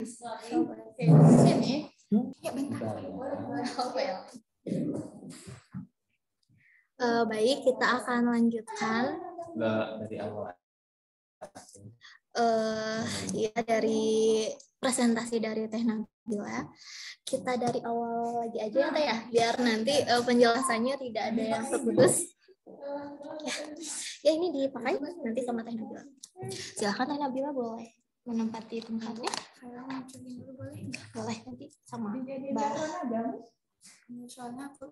Sini. Ya bentar. Baik, kita akan lanjutkan. Dari awal. Ya dari presentasi dari Teh Nabila. Kita dari awal lagi aja ya Teh ya, biar nanti penjelasannya tidak ada yang terputus. Ya ini dipakai nanti sama Teh Nabila. Silakan Teh Nabila boleh menempati tempatnya. Boleh nanti sama Mbak. Soalnya aku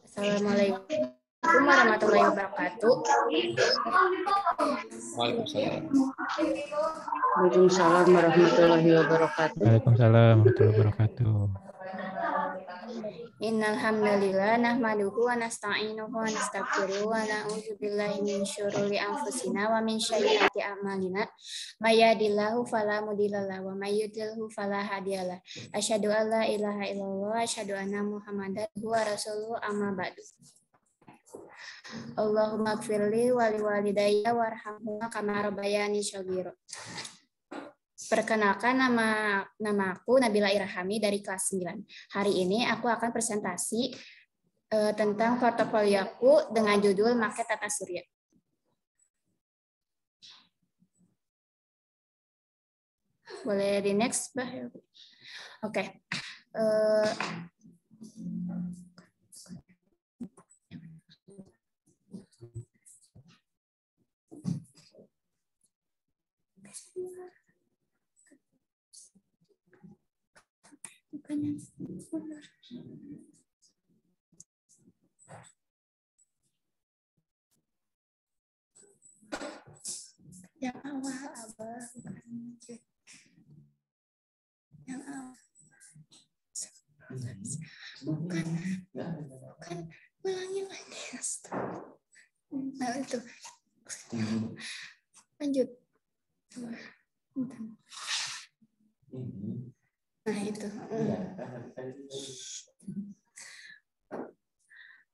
Assalamualaikum warahmatullahi wabarakatuh. Waalaikumsalam. Waalaikumsalam warahmatullahi wabarakatuh. Waalaikumsalam warahmatullahi wabarakatuh. Innal hamdalillah nahmaduhu wa nasta'inuhu wa nastaghfiruhu wa na'udzu billahi min syururi anfusina wa min sayyiati a'malina. May yahdihillahu fala mudilla lahu wa may yudlilhu fala hadiyalah. Asyhadu an la ilaha illallah wa asyhadu anna Muhammadan wa rasuluhu amma ba'du. Allahumma ighfirli wa liwalidayya warhamhuma kama rabbayani shaghira. Perkenalkan, nama aku Nabila Irhami dari kelas 9. Hari ini aku akan presentasi tentang portofolio aku dengan judul Maket Tata Surya. Boleh di next, Mbak? Oke. Yang awal Abah, yang awal. Bukan, ulangi lagi. Nah itu. Lanjut. Nah itu.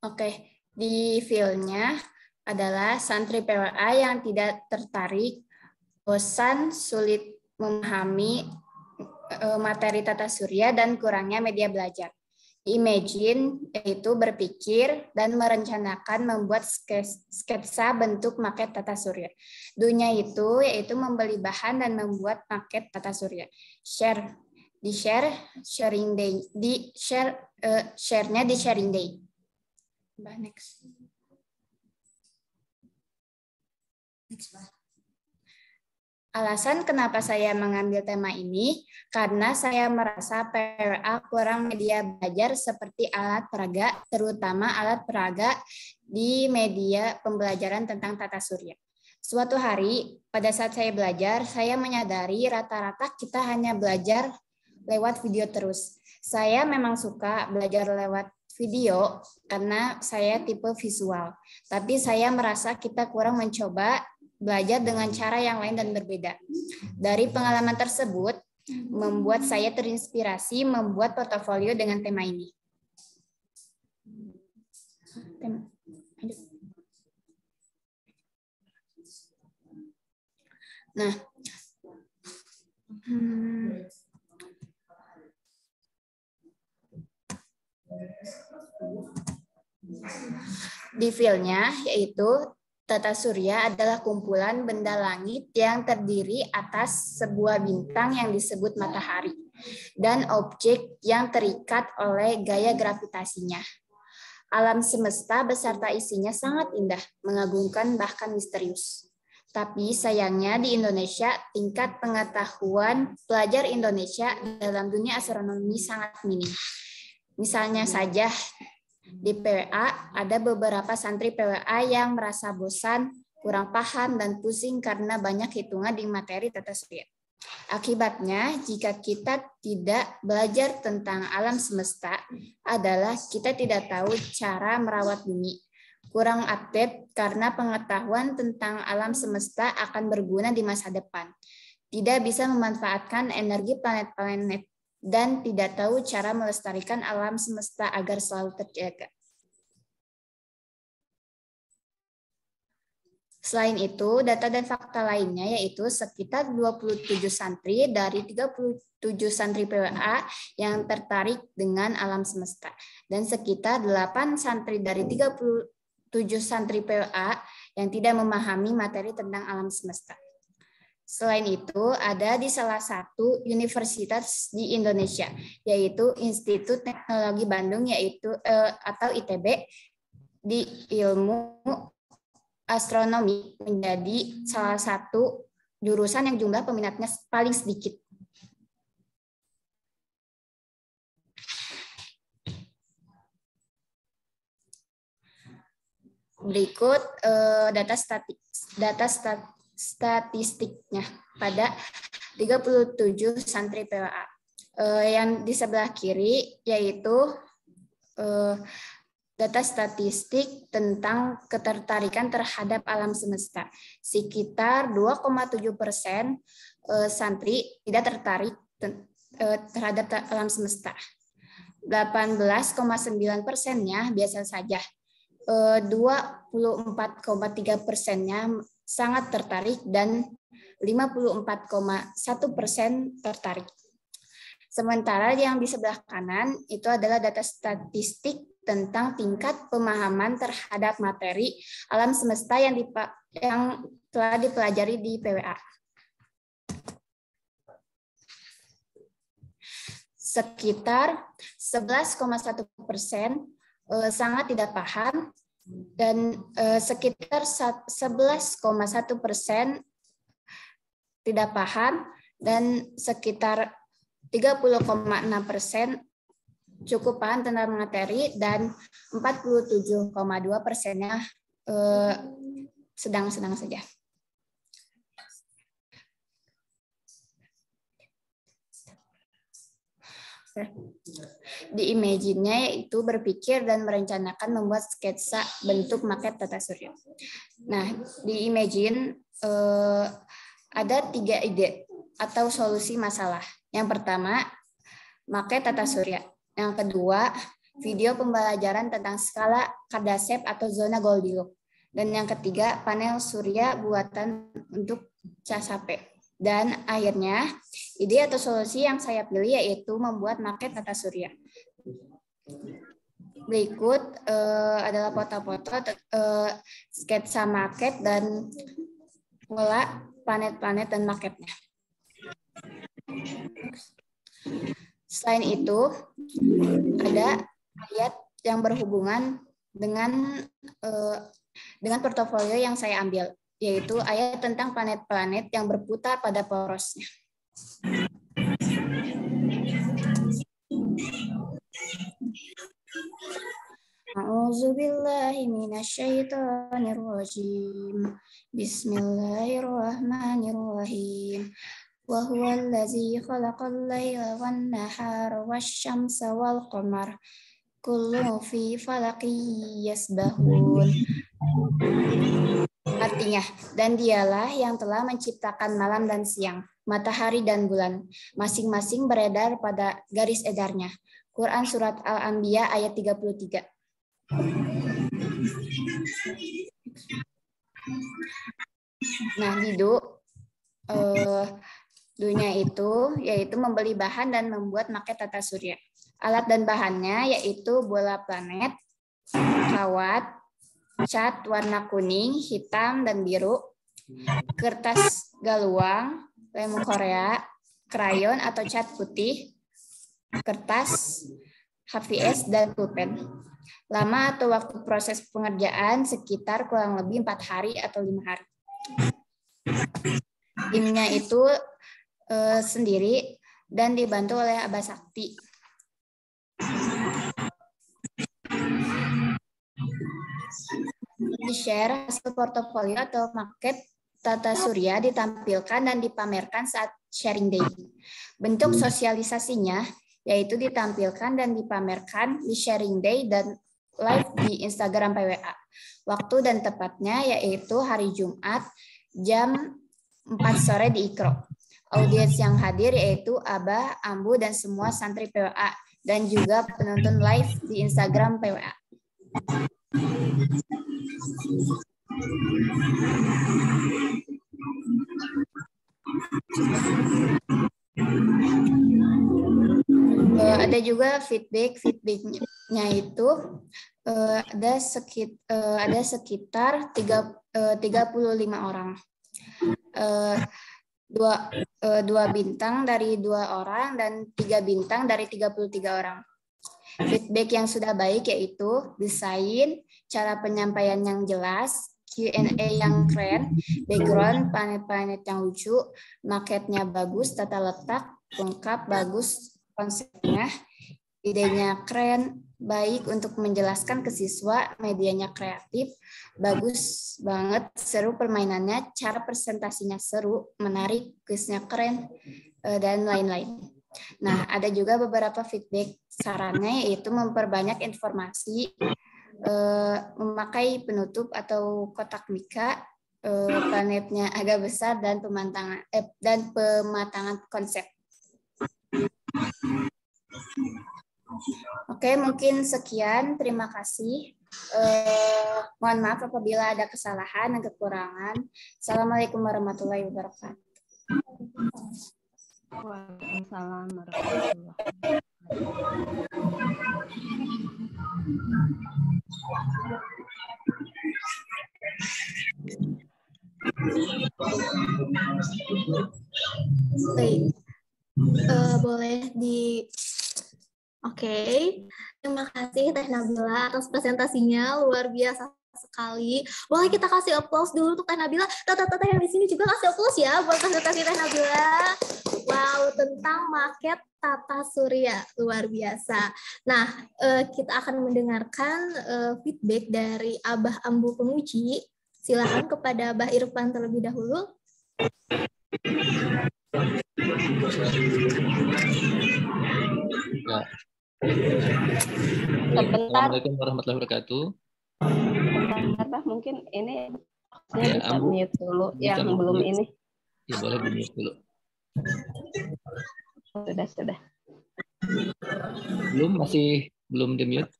Oke, di filenya adalah santri PWA yang tidak tertarik, bosan, sulit memahami materi tata surya dan kurangnya media belajar. Imagine yaitu berpikir dan merencanakan membuat sketsa bentuk maket tata surya. Dunia itu yaitu membeli bahan dan membuat maket tata surya. Share-nya di sharing day. Next. Alasan kenapa saya mengambil tema ini, karena saya merasa PWA kurang media belajar seperti alat peraga, terutama alat peraga di media pembelajaran tentang tata surya. Suatu hari, pada saat saya belajar, saya menyadari rata-rata kita hanya belajar lewat video terus. Saya memang suka belajar lewat video karena saya tipe visual, tapi saya merasa kita kurang mencoba belajar dengan cara yang lain dan berbeda. Dari pengalaman tersebut, membuat saya terinspirasi membuat portofolio dengan tema ini. Nah, di feel-nya yaitu tata surya adalah kumpulan benda langit yang terdiri atas sebuah bintang yang disebut matahari dan objek yang terikat oleh gaya gravitasinya. Alam semesta beserta isinya sangat indah, mengagumkan, bahkan misterius. Tapi sayangnya di Indonesia, tingkat pengetahuan pelajar Indonesia dalam dunia astronomi sangat minim. Misalnya saja, di PWA ada beberapa santri PWA yang merasa bosan, kurang paham, dan pusing karena banyak hitungan di materi tata surya. Akibatnya, jika kita tidak belajar tentang alam semesta, adalah kita tidak tahu cara merawat bumi. Kurang update karena pengetahuan tentang alam semesta akan berguna di masa depan. Tidak bisa memanfaatkan energi planet-planet dan tidak tahu cara melestarikan alam semesta agar selalu terjaga. Selain itu, data dan fakta lainnya yaitu sekitar 27 santri dari 37 santri PWA yang tertarik dengan alam semesta dan sekitar 8 santri dari 37 santri PWA yang tidak memahami materi tentang alam semesta. Selain itu, ada di salah satu universitas di Indonesia, yaitu Institut Teknologi Bandung, yaitu atau ITB, di ilmu astronomi menjadi salah satu jurusan yang jumlah peminatnya paling sedikit. Berikut data statistiknya pada 37 santri PWA. Yang di sebelah kiri yaitu data statistik tentang ketertarikan terhadap alam semesta. Sekitar 2,7% santri tidak tertarik terhadap alam semesta. 18,9%-nya biasa saja. 24,3%-nya sangat tertarik dan 54,1% tertarik. Sementara yang di sebelah kanan itu adalah data statistik tentang tingkat pemahaman terhadap materi alam semesta yang telah dipelajari di PWA. Sekitar 11,1% sangat tidak paham dan sekitar 11,1% tidak paham dan sekitar 30,6% cukup paham tentang materi dan 47,2%-nya sedang-sedang saja. Di imagine-nya yaitu berpikir dan merencanakan membuat sketsa bentuk maket tata surya. Nah, di imagine ada 3 ide atau solusi masalah. Yang pertama, maket tata surya. Yang kedua, video pembelajaran tentang skala Kardashev atau zona Goldilocks. Dan yang ketiga, panel surya buatan untuk CASAP. Dan akhirnya, ide atau solusi yang saya pilih yaitu membuat maket tata surya. Berikut adalah foto-foto sketsa maket dan pola planet-planet dan maketnya. Selain itu, ada ayat yang berhubungan dengan portofolio yang saya ambil, yaitu ayat tentang planet-planet yang berputar pada porosnya. A'udzubillahi minasyaitonirrajim. Bismillahirrahmanirrahim. Wa huwal ladzi khalaqal laila wan nahara wasyamsa wal qamar kullu fi falakin yasbahun. Artinya, dan dialah yang telah menciptakan malam dan siang, matahari dan bulan, masing-masing beredar pada garis edarnya. Quran Surat Al-Anbiya ayat 33. Nah, Didu, Dunia itu yaitu membeli bahan dan membuat maket tata surya. Alat dan bahannya yaitu bola planet, kawat, cat warna kuning, hitam, dan biru, kertas galuang, lem Korea, krayon atau cat putih, kertas, HVS, dan pulpen. Lama atau waktu proses pengerjaan sekitar kurang lebih 4 hari atau 5 hari. Timnya itu sendiri dan dibantu oleh Abah Sakti. Di-share hasil portofolio atau maket tata surya ditampilkan dan dipamerkan saat sharing day. Bentuk sosialisasinya yaitu ditampilkan dan dipamerkan di sharing day dan live di Instagram PWA. Waktu dan tepatnya yaitu hari Jumat jam 4 sore di Ikro. Audiens yang hadir yaitu Abah, Ambu, dan semua santri PWA, dan juga penonton live di Instagram PWA. Ada juga feedbacknya itu ada sekitar 35 orang. Dua bintang dari 2 orang dan 3 bintang dari 33 orang. Feedback yang sudah baik yaitu desain, cara penyampaian yang jelas, Q&A yang keren, background, planet-planet yang lucu, maketnya bagus, tata letak, lengkap, bagus, konsepnya, idenya keren, baik untuk menjelaskan ke siswa, medianya kreatif, bagus banget, seru permainannya, cara presentasinya seru, menarik, kuisnya keren, dan lain-lain. Nah, ada juga beberapa feedback sarannya yaitu memperbanyak informasi, memakai penutup atau kotak mika, planetnya agak besar, dan pematangan konsep. Oke, mungkin sekian. Terima kasih. Mohon maaf apabila ada kesalahan dan kekurangan. Assalamualaikum warahmatullahi wabarakatuh. Waalaikumsalam warahmatullahi wabarakatuh. Baik, boleh di. Oke, terima kasih Teh Nabila atas presentasinya, luar biasa sekali. Boleh kita kasih applause dulu untuk Teh Nabila. Tata-tata yang di sini juga kasih applause ya buat presentasi Teh Nabila. Wow, tentang maket tata surya, luar biasa. Nah, kita akan mendengarkan feedback dari Abah Ambu Penguji. Silakan kepada Abah Irfan terlebih dahulu. Ya. Sebentar, Assalamualaikum warahmatullahi wabarakatuh. Abah, mungkin ini Ya, bisa Ambu. mute dulu Bisa yang belum mute. ini. Ya, boleh di-mute dulu. Sudah. Masih belum di-mute.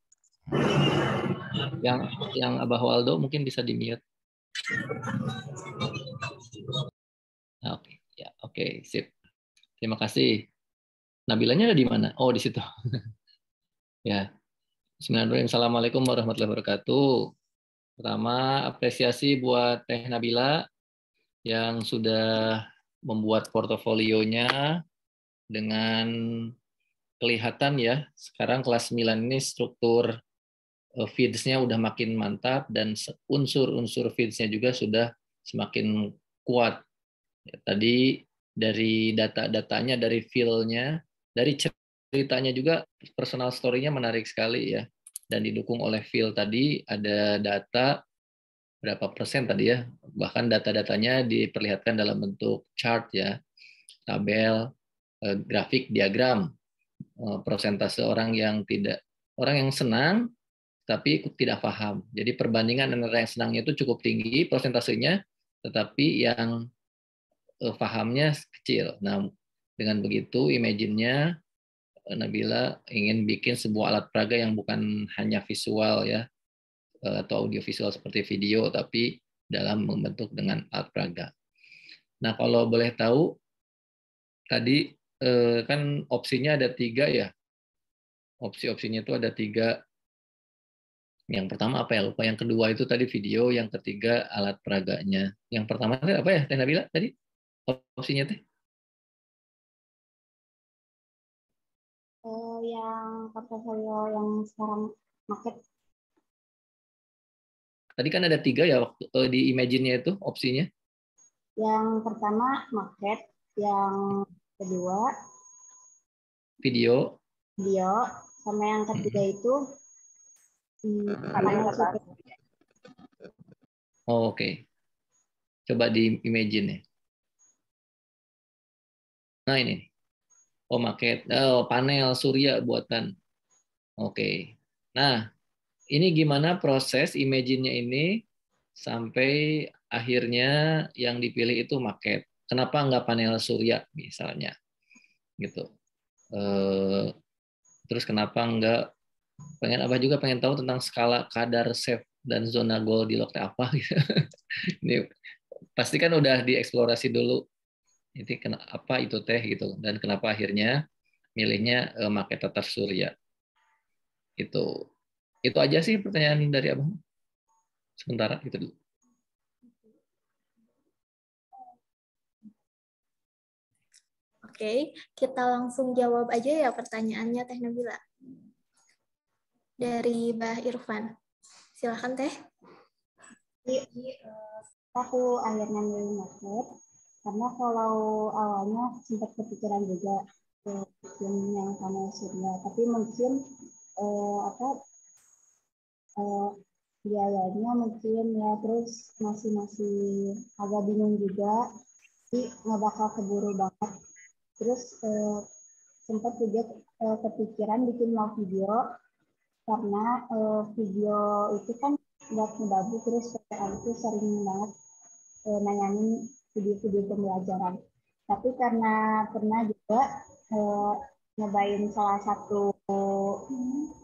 Yang Abah Waldo mungkin bisa di-mute. Oke, ya, oke, sip. Terima kasih. Nabilanya ada di mana? Oh, di situ. Ya. Bismillahirrahmanirrahim. Assalamualaikum warahmatullahi wabarakatuh. Pertama, apresiasi buat Teh Nabila yang sudah membuat portofolionya dengan kelihatan ya. Sekarang kelas 9 ini struktur feeds-nya udah makin mantap dan unsur-unsur feeds-nya juga sudah semakin kuat. Ya, tadi dari data-datanya, dari feel-nya, dari ceritanya juga personal story-nya menarik sekali ya. Dan didukung oleh feel tadi, ada data berapa persen tadi ya. Bahkan data-datanya diperlihatkan dalam bentuk chart ya. Tabel, grafik, diagram. Persentase orang yang senang tapi tidak paham. Jadi perbandingan antara yang senangnya itu cukup tinggi persentasenya, tetapi yang pahamnya kecil. Nah, dengan begitu imagine-nya Nabila ingin bikin sebuah alat peraga yang bukan hanya visual ya atau audiovisual seperti video, tapi dalam membentuk dengan alat peraga. Nah, kalau boleh tahu, tadi kan opsinya ada 3 ya. Opsi-opsinya itu ada 3. Yang pertama apa ya? Lupa. Yang kedua itu tadi video. Yang ketiga alat peraganya. Yang pertama tadi apa ya? Teh Nabila tadi? Opsinya teh? Yang portofolio yang sekarang market. Tadi kan ada 3 ya waktu di Imagine-nya itu opsinya. Yang pertama market, yang kedua Video. sama yang ketiga itu Oh, oke. Coba di Imagine ya. Nah ini. Oh, market. Oh, panel surya buatan. Oke. Nah, ini gimana proses Imagine-nya ini sampai akhirnya yang dipilih itu market. Kenapa nggak panel surya misalnya? Gitu. Terus kenapa nggak Abah juga pengen tahu tentang skala kadar safe dan zona Goldilocks apa gitu. Ini pasti kan udah dieksplorasi dulu. Ini apa itu teh gitu dan kenapa akhirnya milihnya market tetap surya. Itu aja sih pertanyaan dari Abang. Sementara itu dulu. Oke, kita langsung jawab aja ya pertanyaannya Teh Nabila. Dari Mbah Irfan. Silakan Teh. Aku akhirnya milih market karena kalau awalnya sempat kepikiran juga bikin yang panel surya, tapi mungkin biayanya mungkin ya, terus masih agak bingung juga, jadi nggak bakal keburu banget. Terus sempat juga kepikiran bikin mau video karena video itu kan nggak ngebabu, terus itu sering banget nanyain video-video pembelajaran. Tapi karena pernah juga nyobain salah satu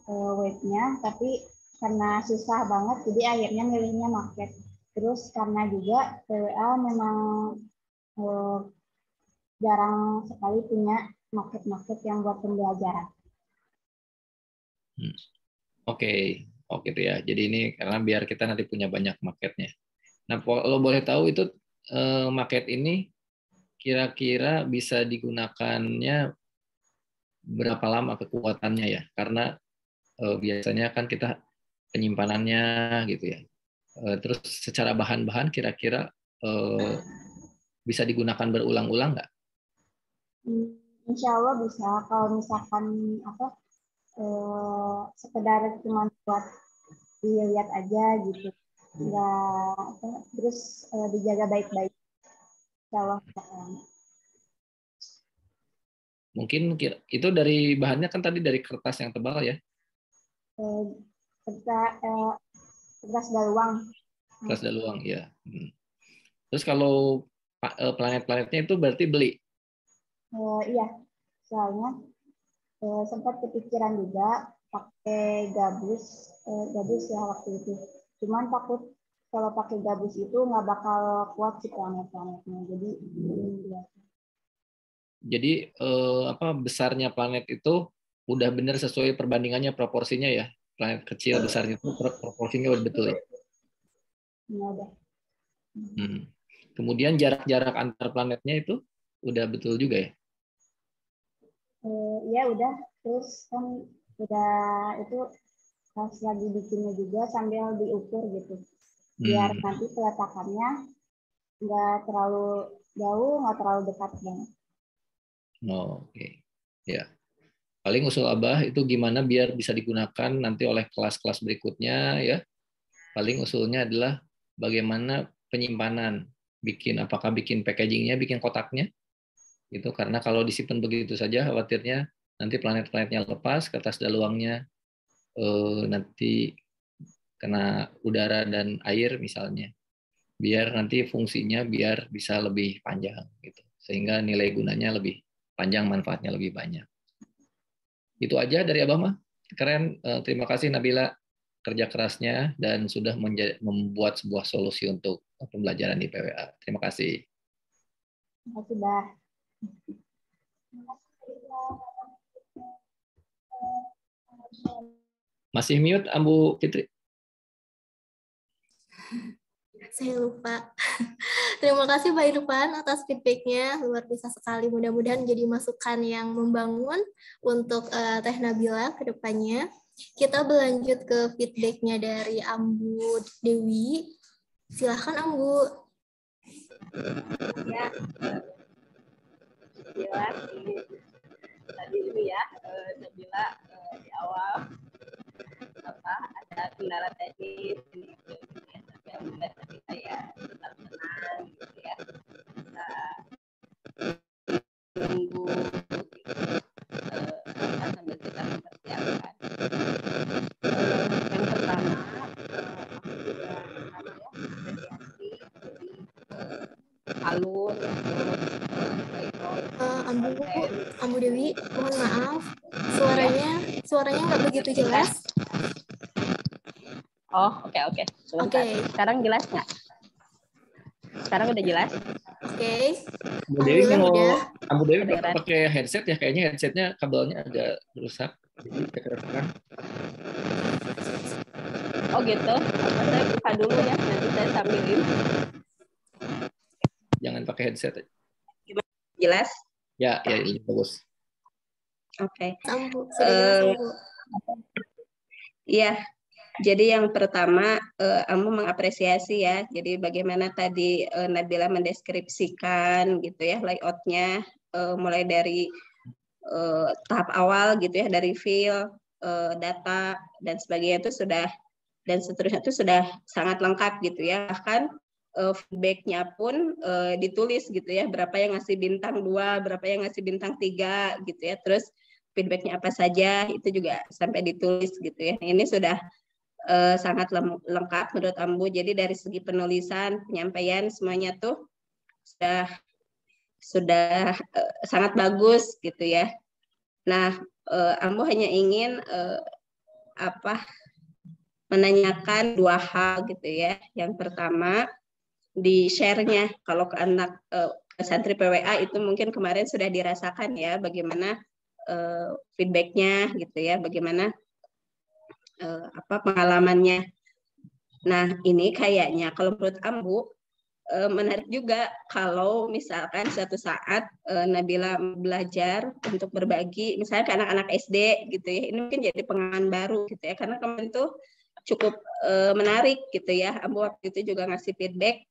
webnya, tapi karena susah banget, jadi akhirnya milihnya market. Terus karena juga PWA memang jarang sekali punya market-market yang buat pembelajaran. Oke, itu ya. Jadi ini karena biar kita nanti punya banyak marketnya. Nah, kalau boleh tahu itu market ini kira-kira bisa digunakannya berapa lama kekuatannya ya? Karena biasanya kan kita penyimpanannya gitu ya. Terus secara bahan-bahan kira-kira bisa digunakan berulang-ulang nggak? Insya Allah bisa. Kalau misalkan sekedar cuma buat dilihat aja gitu, nggak terus dijaga baik-baik. Insya Allah. Mungkin itu dari bahannya kan tadi dari kertas yang tebal ya? Kertas daluang. Kertas daluang ya. Terus kalau planet-planetnya itu berarti beli? Iya, soalnya sempat kepikiran juga pakai gabus ya waktu itu. Cuman takut kalau pakai gabus itu nggak bakal kuat si planet-planetnya. Jadi besarnya planet itu udah benar sesuai perbandingannya, proporsinya ya. Planet kecil besarnya itu proporsinya udah betul ya. Udah. Kemudian jarak-jarak antar planetnya itu udah betul juga ya? Ya udah, terus kan udah itu pas lagi bikinnya juga sambil diukur gitu, biar nanti peletakannya nggak terlalu jauh, nggak terlalu dekat banget. Oke. Ya. Paling usul Abah itu gimana biar bisa digunakan nanti oleh kelas-kelas berikutnya ya. Paling usulnya adalah bagaimana penyimpanan, apakah bikin packagingnya, bikin kotaknya, gitu. Karena kalau disimpan begitu saja, khawatirnya nanti planet-planetnya lepas, kertas daluangnya nanti kena udara dan air misalnya. Biar nanti fungsinya biar bisa lebih panjang, gitu. Sehingga nilai gunanya lebih panjang, manfaatnya lebih banyak. Itu aja dari Abah mah. Keren. Terima kasih Nabila kerja kerasnya dan sudah membuat sebuah solusi untuk pembelajaran di PWA. Terima kasih. Makasih, Bah. Masih mute, Ambu Fitri? Saya lupa. Terima kasih Pak Irfan atas feedback-nya. Luar biasa sekali. Mudah-mudahan jadi masukan yang membangun untuk Teh Nabila ke depannya. Kita berlanjut ke feedback-nya dari Ambu Dewi. Silahkan Ambu. Ya, jelas tadi ini ya, Nabila di awal ada kendala teknis ini itu ya, tapi alhamdulillah tadi saya tetap tenang gitu ya, bisa menunggu sambil kita mempersiapkan. Yang pertama aku juga sama ya apresiasi jadi alur terus baik Ambu Dewi, mohon maaf. Suaranya nggak begitu jelas. Oh, oke. Sebentar. Oke. Sekarang jelas nggak? Sekarang udah jelas? Oke. Ambu Dewi mau Ambu Dewi Kedengeran. pakai headset ya, kayaknya headsetnya kabelnya agak rusak. Jadi kedengeran. Oh gitu. Apa saya buka dulu ya, nanti saya sambilin. Jangan pakai headset. Jelas? Ya, ini bagus. Oke. Ambu, sudah jelas Ambu. Iya. Jadi yang pertama, Ambu mengapresiasi ya. Jadi bagaimana tadi Nabila mendeskripsikan gitu ya layoutnya, mulai dari tahap awal gitu ya, dari file, data dan sebagainya itu sudah, dan seterusnya itu sudah sangat lengkap gitu ya. Bahkan feedback-nya pun ditulis gitu ya, berapa yang ngasih bintang 2, berapa yang ngasih bintang 3 gitu ya. Terus feedback-nya apa saja itu juga sampai ditulis gitu ya. Ini sudah sangat lengkap menurut Ambu. Jadi dari segi penulisan, penyampaian semuanya tuh sudah sangat bagus gitu ya. Nah, Ambu hanya ingin menanyakan 2 hal gitu ya. Yang pertama, di share-nya kalau ke anak santri PWA itu mungkin kemarin sudah dirasakan ya bagaimana feedback-nya gitu ya, bagaimana pengalamannya. Nah, ini kayaknya kalau menurut Ambu menarik juga kalau misalkan suatu saat Nabila belajar untuk berbagi misalnya ke anak-anak SD gitu ya. Ini mungkin jadi pengalaman baru gitu ya, karena kemarin tuh cukup menarik gitu ya. Ambu waktu itu juga ngasih feedback,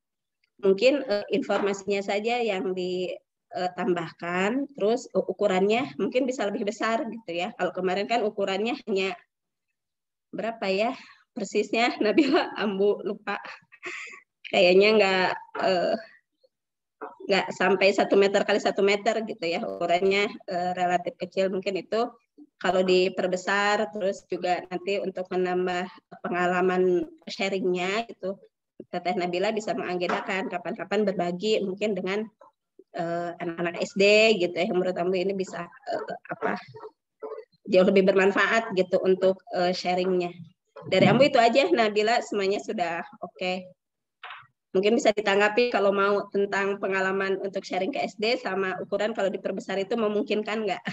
mungkin informasinya saja yang ditambahkan, terus ukurannya mungkin bisa lebih besar gitu ya. Kalau kemarin kan ukurannya hanya berapa ya persisnya, Nabila Ambu lupa, kayaknya nggak sampai 1 meter kali 1 meter gitu ya, ukurannya relatif kecil. Mungkin itu kalau diperbesar, terus juga nanti untuk menambah pengalaman sharingnya itu Teteh Nabila bisa mengagendakan kapan-kapan berbagi mungkin dengan anak-anak SD gitu ya. Menurut Ambu ini bisa jauh lebih bermanfaat gitu untuk sharingnya. Dari Ambu itu aja, Nabila, semuanya sudah oke. Mungkin bisa ditanggapi kalau mau tentang pengalaman untuk sharing ke SD sama ukuran kalau diperbesar itu memungkinkan nggak?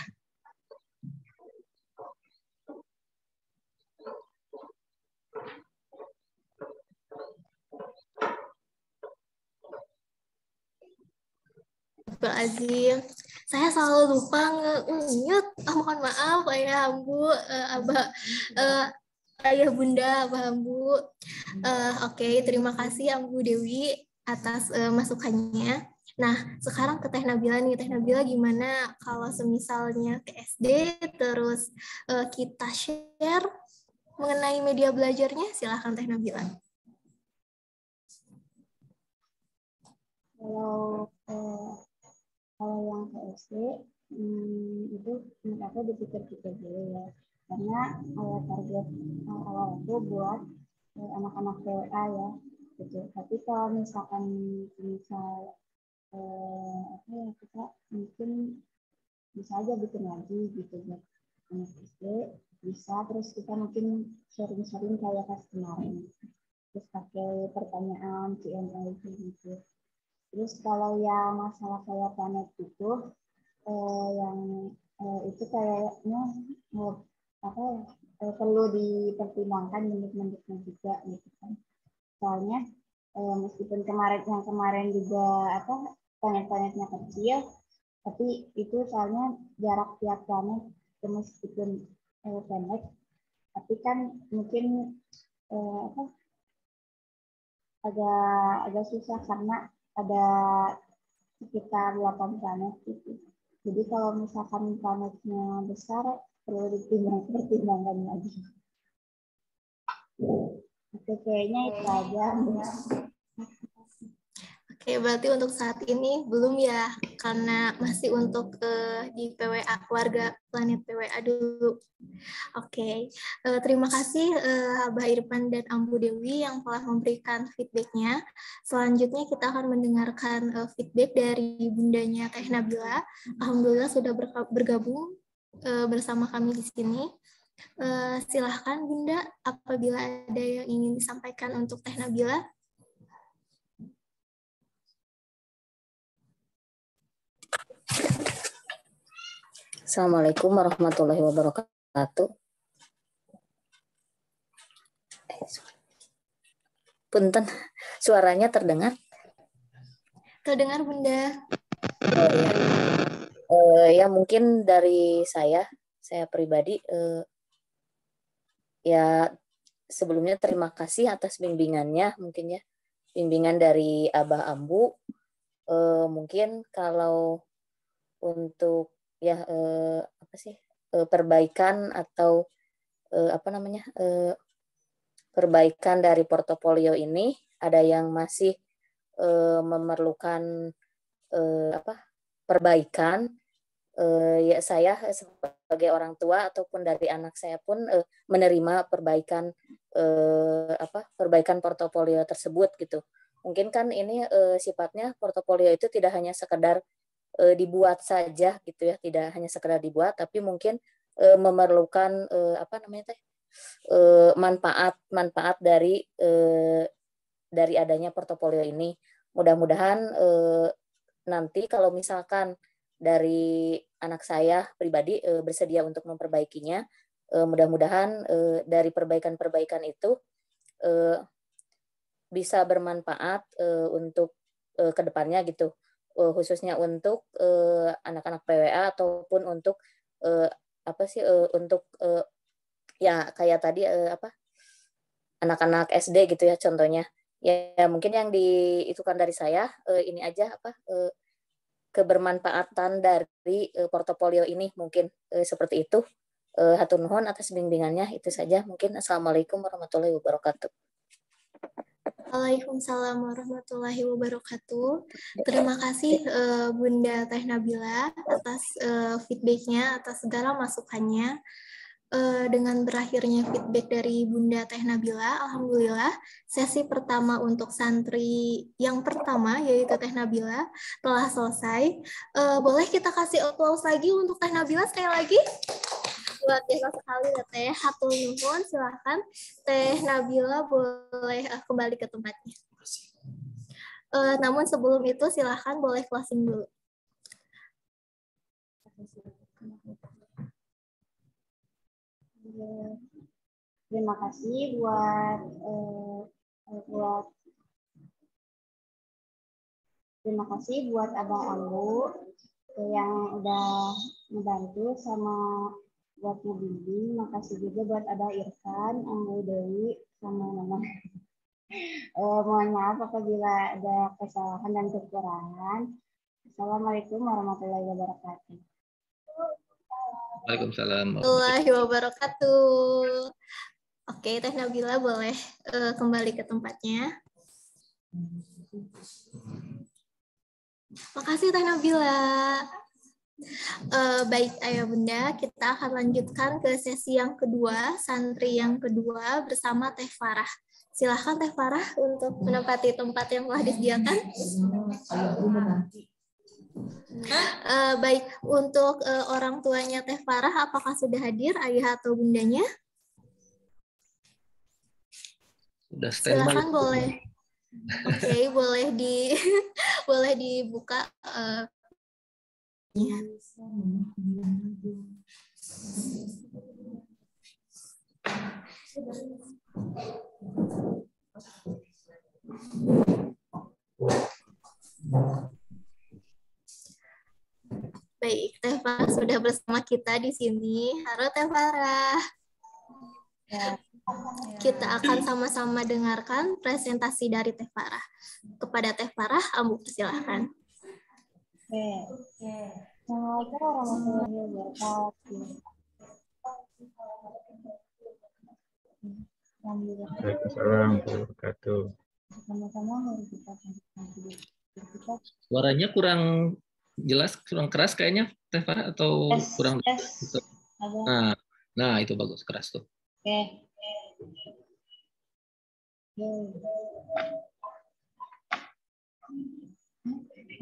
Azim. Saya selalu lupa nge-mute. Mohon maaf Ayah Ambu, Abah, Ayah Bunda, Abah Ambu. Oke, terima kasih Ambu Dewi atas masukannya. Nah, sekarang ke Teh Nabila nih. Teh Nabila gimana kalau semisalnya ke SD terus kita share mengenai media belajarnya? Silahkan Teh Nabila. Kalau yang ke SD itu menurut aku dipikir-pikir dulu ya, karena target awal itu buat anak-anak PWA ya gitu. Tapi kalau misalkan kita mungkin bisa aja bikin lagi gitu buat anak SD, bisa. Terus kita mungkin sharing-sharing kayak pas kemarin, terus pakai pertanyaan Q&A gitu. Terus kalau yang masalah kayak planet itu, yang itu kayaknya apa perlu dipertimbangkan bentuk-bentuknya juga gitu kan. Soalnya meskipun kemarin juga planet-planetnya kecil, tapi itu soalnya jarak tiap planet meskipun pendek, tapi kan mungkin agak susah karena ada sekitar 8 planet gitu. Jadi kalau misalkan planetnya besar, perlu dipertimbangkan lagi. Oke, kayaknya itu aja. Oke, berarti untuk saat ini belum ya, karena masih untuk di PWA, keluarga planet PWA dulu. Oke, terima kasih Abah Irfan dan Ambu Dewi yang telah memberikan feedback-nya. Selanjutnya kita akan mendengarkan feedback dari bundanya Teh Nabila. Alhamdulillah sudah bergabung bersama kami di sini. Silahkan Bunda, apabila ada yang ingin disampaikan untuk Teh Nabila. Assalamualaikum warahmatullahi wabarakatuh. Punten, suaranya terdengar? Terdengar, Bunda. Ya mungkin dari saya pribadi, ya sebelumnya terima kasih atas bimbingannya, mungkin ya, bimbingan dari Abah Ambu. Mungkin kalau untuk ya perbaikan atau perbaikan dari portofolio ini, ada yang masih memerlukan perbaikan, ya saya sebagai orang tua ataupun dari anak saya pun menerima perbaikan perbaikan portofolio tersebut gitu. Mungkin kan ini sifatnya portofolio itu tidak hanya sekedar dibuat saja gitu ya, tidak hanya sekedar dibuat, tapi mungkin memerlukan manfaat dari adanya portofolio ini. Mudah-mudahan nanti kalau misalkan dari anak saya pribadi bersedia untuk memperbaikinya, mudah-mudahan dari perbaikan-perbaikan itu bisa bermanfaat untuk kedepannya gitu. Khususnya untuk anak-anak PWA ataupun untuk ya kayak tadi anak-anak SD gitu ya contohnya. Ya mungkin yang diitukan dari saya ini aja kebermanfaatan dari portofolio ini mungkin seperti itu. Hatur nuhun atas bimbingannya, itu saja mungkin. Assalamualaikum warahmatullahi wabarakatuh. Waalaikumsalam warahmatullahi wabarakatuh. Terima kasih Bunda Teh Nabila atas feedback-nya, atas segala masukannya. Dengan berakhirnya feedback dari Bunda Teh Nabila, alhamdulillah sesi pertama untuk santri yang pertama yaitu Teh Nabila telah selesai. Boleh kita kasih applause lagi untuk Teh Nabila sekali lagi? Luar biasa sekali ya Teh. Hatur nuhun, silakan Teh Nabila boleh kembali ke tempatnya. Namun sebelum itu silakan boleh closing dulu. Terima kasih buat Abang Ambu yang udah membantu sama buat ngebimbing. Makasih juga buat Abah Irfan, Ambu Dewi, sama Mama. Mohon maaf apabila ada kesalahan dan kekurangan. Assalamualaikum warahmatullahi wabarakatuh. Waalaikumsalam warahmatullahi wabarakatuh. Oke, Teh Nabila boleh kembali ke tempatnya. Makasih Teh Nabila. Baik Ayah Bunda, kita akan lanjutkan ke sesi yang kedua, santri yang kedua bersama Teh Farah. Silahkan Teh Farah untuk menempati tempat yang telah disediakan. Baik, untuk orang tuanya Teh Farah, apakah sudah hadir ayah atau bundanya? Sudah standby. Silakan boleh. Oke, boleh boleh dibuka Baik, Teh Farah sudah bersama kita di sini. Halo Teh Farah. Kita akan sama-sama dengarkan presentasi dari Teh Farah. Kepada Teh Farah, Ambu persilahkan. Assalamualaikum warahmatullahi wabarakatuh. Waalaikumsalam warahmatullahi wabarakatuh. Sama-sama mari kita lanjutkan. Suaranya kurang jelas, kurang keras kayaknya, Teh Farah, atau kurang? Nah, itu bagus, keras tuh. Oke.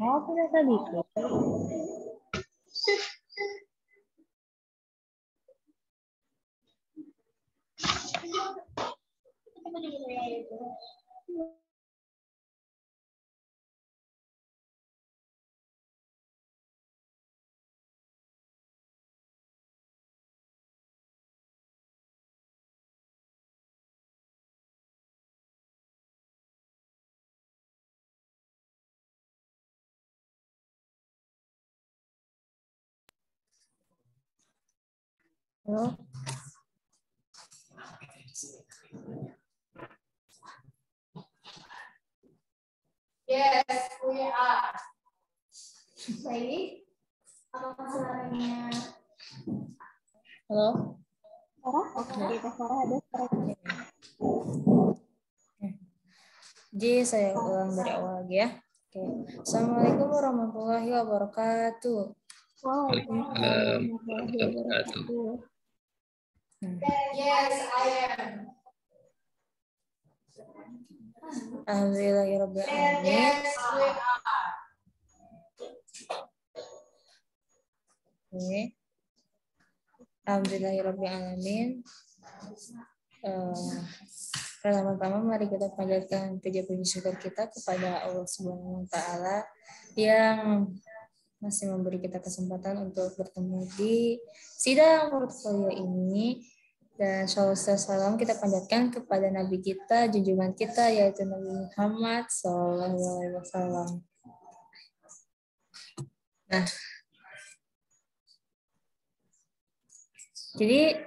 Oh, sudah tadi tuh. Halo. Yes, we are. Baik. Apakah suaranya? Halo? Dari Teh Farah ada suara. Jadi saya ulang dari awal lagi ya. Oke. Assalamualaikum warahmatullahi wabarakatuh. Waalaikumsalam warahmatullahi wabarakatuh. Yes, I am. Alhamdulillahirabbil alamin. Yes, we are. Oke. Alhamdulillahirabbil alamin. Pertama-tama mari kita panjatkan puji syukur kita kepada Allah Subhanahu wa taala yang masih memberi kita kesempatan untuk bertemu di sidang portfolio ini, dan shalawat salam kita panjatkan kepada Nabi kita, junjungan kita yaitu Nabi Muhammad SAW. Nah, jadi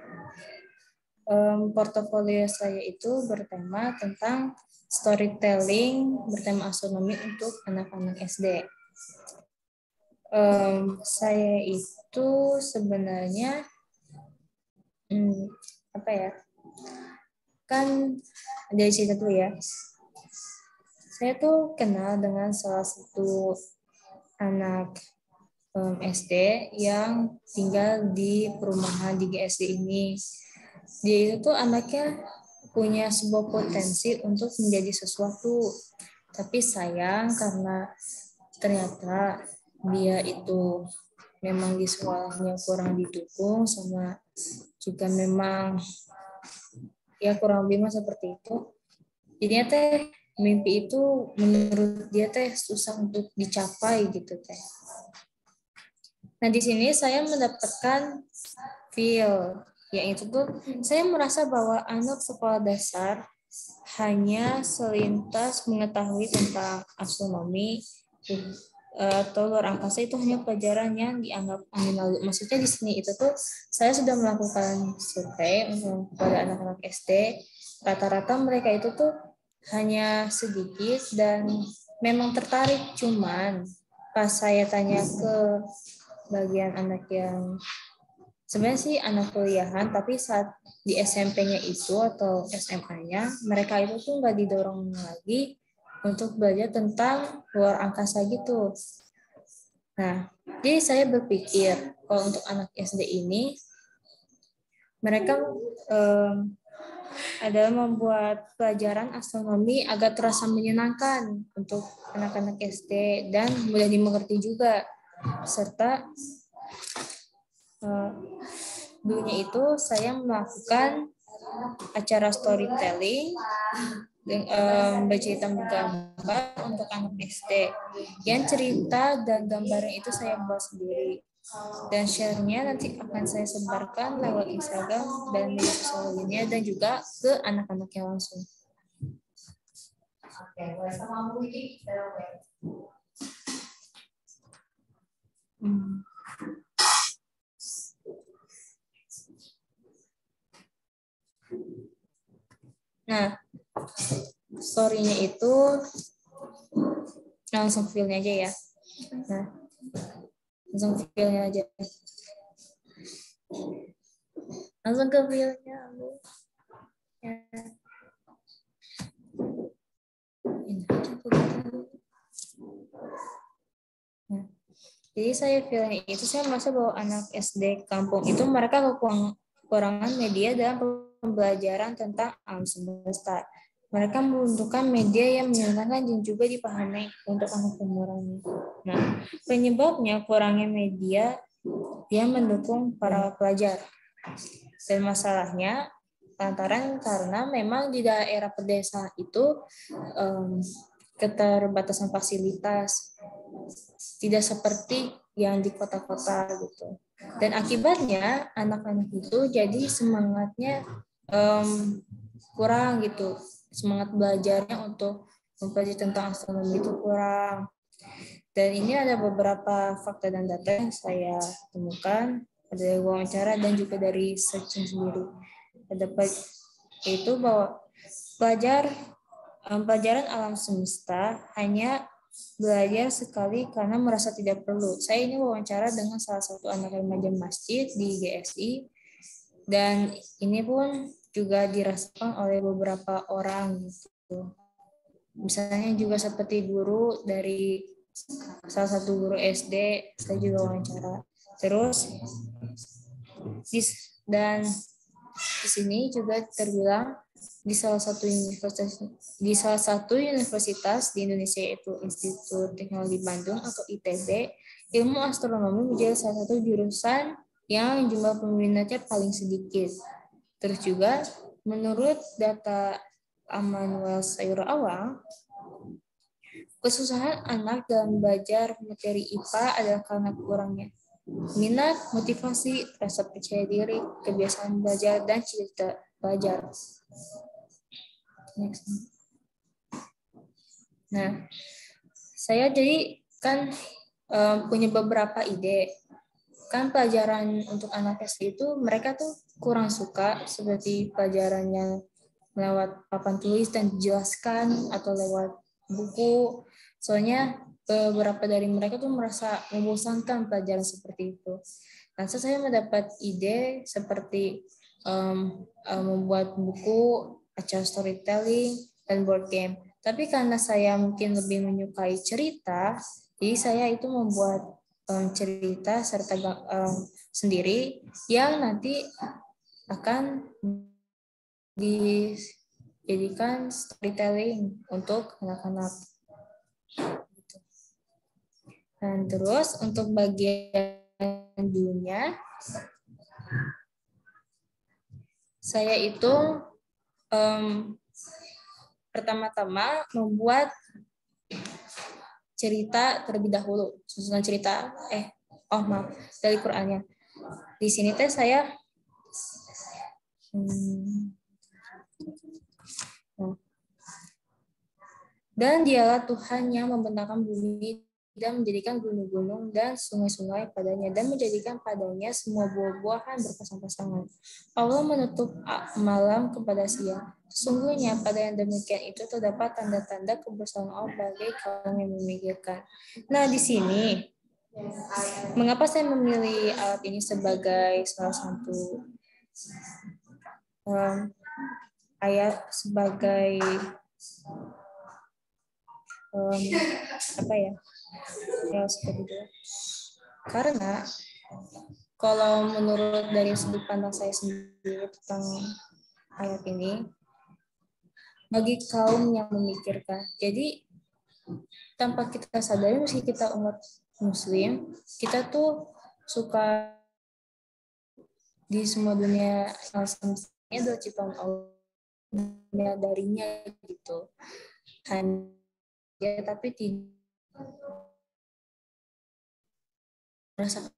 portofolio saya itu bertema tentang storytelling, bertema astronomi untuk anak-anak SD. Saya itu sebenarnya apa ya? Kan dari cerita dulu ya. Saya tuh kenal dengan salah satu anak SD yang tinggal di perumahan di GSD ini. Dia itu tuh anaknya punya sebuah potensi untuk menjadi sesuatu. Tapi sayang karena ternyata dia itu memang di sekolahnya kurang didukung, sama juga memang ya kurang lebih seperti itu. Jadinya teh mimpi itu menurut dia teh susah untuk dicapai gitu teh. Nah di sini saya mendapatkan feel, yaitu tuh saya merasa bahwa anak sekolah dasar hanya selintas mengetahui tentang astronomi atau luar angkasa, itu hanya pelajaran yang dianggap angin lalu. Maksudnya di sini itu tuh saya sudah melakukan survei kepada anak-anak SD, rata-rata mereka itu tuh hanya sedikit dan memang tertarik, cuman pas saya tanya ke bagian anak yang sebenarnya sih anak kuliahan, tapi saat di SMP-nya itu atau SMA-nya, mereka itu tuh nggak didorong lagi untuk belajar tentang luar angkasa gitu. Nah, jadi saya berpikir kalau untuk anak SD ini, mereka adalah membuat pelajaran astronomi agak terasa menyenangkan untuk anak-anak SD dan mudah dimengerti juga. Serta dulunya itu saya melakukan acara storytelling bercerita menggambar untuk anak SD. Yang cerita dan gambarnya itu saya buat sendiri. Dan share-nya nanti akan saya sebarkan lewat Instagram dan media sosial lainnya dan juga ke anak-anaknya langsung. Nah, story-nya itu langsung feel-nya aja ya. Nah, langsung feel-nya aja. Langsung ke feel-nya. Ya. Nah, jadi saya feel-nya itu saya merasa bahwa anak SD kampung itu mereka kekurangan media dalam pembelajaran tentang alam semesta. Mereka membutuhkan media yang menyenangkan dan juga dipahami untuk anak umurnya. Nah, penyebabnya kurangnya media yang mendukung para pelajar. Dan masalahnya lantaran karena memang di daerah pedesaan itu keterbatasan fasilitas, tidak seperti yang di kota-kota gitu. Dan akibatnya anak-anak itu jadi semangatnya kurang gitu, semangat belajarnya untuk mempelajari tentang astronomi itu kurang. Dan ini ada beberapa fakta dan data yang saya temukan dari wawancara dan juga dari searching sendiri. Dapat yaitu bahwa pelajaran alam semesta hanya belajar sekali karena merasa tidak perlu. Saya ini wawancara dengan salah satu anak remaja masjid di GSI dan ini pun juga dirasakan oleh beberapa orang gitu. Misalnya juga seperti guru dari salah satu guru SD, saya juga wawancara. Terus dan di sini juga terbilang di salah satu universitas di Indonesia yaitu Institut Teknologi Bandung atau ITB, ilmu astronomi menjadi salah satu jurusan yang jumlah peminatnya paling sedikit. Terus juga menurut data Amanuel Sayur Awang, kesusahan anak dalam belajar materi IPA adalah karena kurangnya minat, motivasi, rasa percaya diri, kebiasaan belajar, dan cita belajar. Next. Nah, saya jadi kan punya beberapa ide. Kan pelajaran untuk anak SD itu mereka tuh kurang suka seperti pelajarannya lewat papan tulis dan dijelaskan atau lewat buku. Soalnya beberapa dari mereka tuh merasa membosankan pelajaran seperti itu. Nah, saya mendapat ide seperti membuat buku, acara storytelling, dan board game. Tapi karena saya mungkin lebih menyukai cerita, jadi saya itu membuat cerita serta sendiri yang nanti akan dijadikan storytelling untuk anak-anak. Dan terus untuk bagian dulunya, saya itu pertama-tama membuat cerita terlebih dahulu, susunan cerita. Dari Qur'annya. Di sini teh saya dan dialah Tuhan yang membentangkan bumi dan menjadikan gunung-gunung dan sungai-sungai padanya dan menjadikan padanya semua buah-buahan berpasang-pasangan. Allah menutup malam kepada siang. Sesungguhnya pada yang demikian itu terdapat tanda-tanda kebesaran Allah bagi kaum yang memikirkan. Nah, di sini mengapa saya memilih alat ini sebagai salah satu ayat sebagai seperti itu. Karena kalau menurut dari sudut pandang saya sendiri tentang ayat ini, bagi kaum yang memikirkan. Jadi tanpa kita sadari, meski kita umat Muslim, kita tuh suka di semua dunia semestanya adalah ciptaan Allah. menyadarinya gitu. Hanya tapi tidak merasa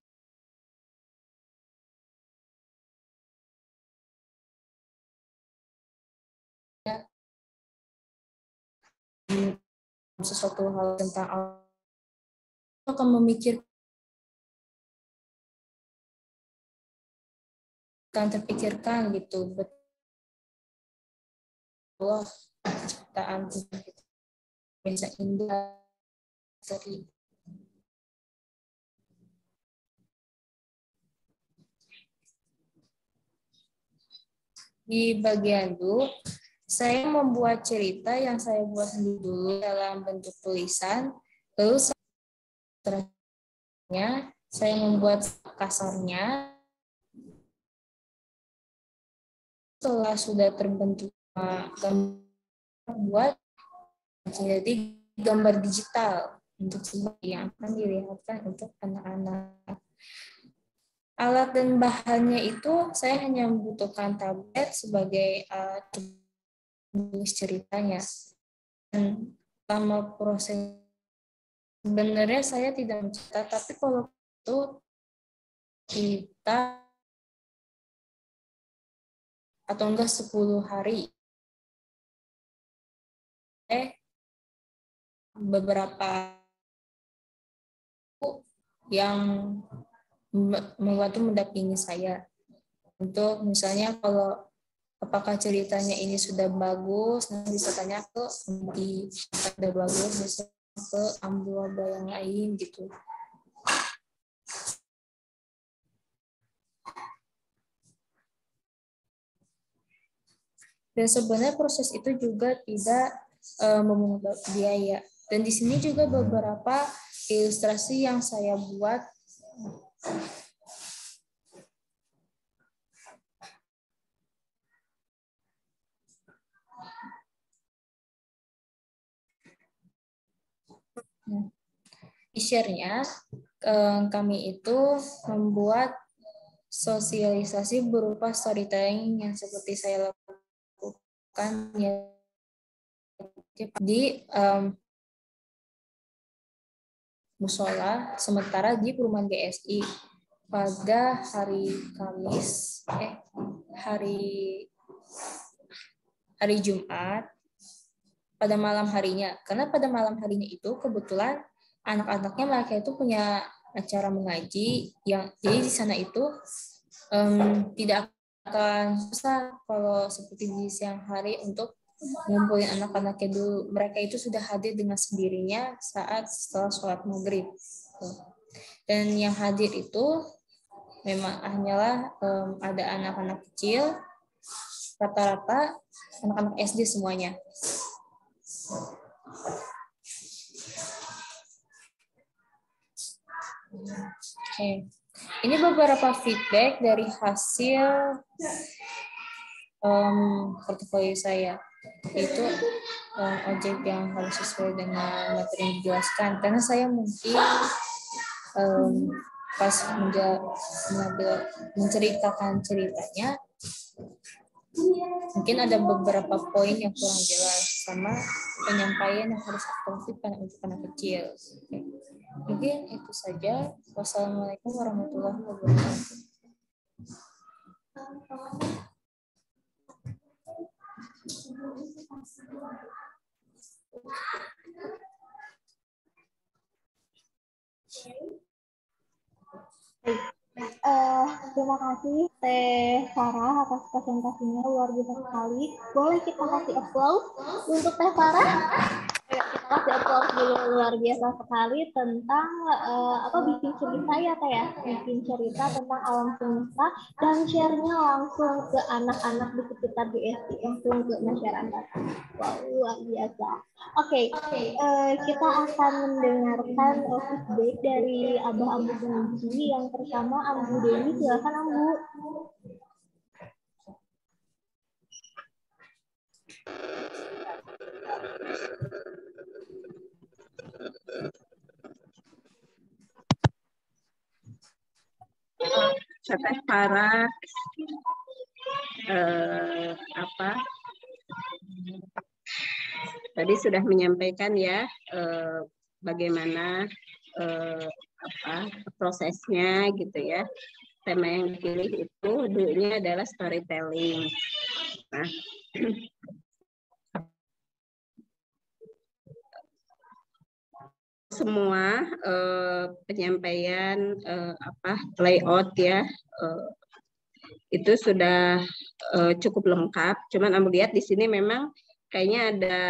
sesuatu hal tentang Allah, akan memikirkan, terpikirkan gitu, betul ciptaan Tuhan itu bisa indah dari di bagian itu. Saya membuat cerita yang saya buat sendiri dulu dalam bentuk tulisan, lalu setelahnya saya membuat kasarnya. Setelah sudah terbentuk gambar, buat jadi gambar digital untuk yang akan dilihatkan untuk anak-anak. Alat dan bahannya itu saya hanya membutuhkan tablet sebagai tulis ceritanya. Dan selama proses sebenarnya saya tidak mencetak, tapi kalau itu kita atau enggak 10 hari beberapa yang membantu mendampingi saya untuk misalnya kalau apakah ceritanya ini sudah bagus, nanti bisa tanya ke Amdi, sudah bagus, bisa ke Ambu-Aba yang lain gitu. Dan sebenarnya proses itu juga tidak memungut biaya. Dan di sini juga beberapa ilustrasi yang saya buat. Di share-nya, kami itu membuat sosialisasi berupa storytelling yang seperti saya lakukan ya di musola, sementara di perumahan GSI pada hari Kamis, hari Jumat pada malam harinya. Karena pada malam harinya itu kebetulan anak-anaknya mereka itu punya acara mengaji yang jadi di sana itu tidak akan susah kalau seperti di siang hari untuk ngumpulin anak-anaknya dulu. Mereka itu sudah hadir dengan sendirinya setelah sholat maghrib. Dan yang hadir itu memang hanyalah ada anak-anak kecil, rata-rata anak-anak SD semuanya. Oke. Ini beberapa feedback dari hasil portofolio saya. Itu objek yang harus sesuai dengan materi yang dijelaskan. Karena saya mungkin pas menceritakan ceritanya, mungkin ada beberapa poin yang kurang jelas sama penyampaian yang harus efektif untuk anak kecil. Oke. Mungkin itu saja. Wassalamualaikum warahmatullahi wabarakatuh. Terima kasih Teh Farah atas presentasinya, luar biasa sekali. Boleh kita kasih applause untuk Teh Farah? Kita kasih applause dulu, luar biasa sekali tentang bikin cerita ya Teh ya, bikin cerita tentang alam semesta dan share-nya langsung ke anak-anak di sekitar GSI, langsung ke masyarakat. Wow, luar biasa. Oke, kita akan mendengarkan feedback dari Abah Ambu Penguji. Yang pertama Ambu Dewi, silakan Ambu. Teh Farah tadi sudah menyampaikan ya bagaimana prosesnya gitu ya. Tema yang dipilih itu dulunya adalah storytelling. Nah, semua penyampaian layout ya itu sudah cukup lengkap. Cuman Ambu lihat di sini memang kayaknya ada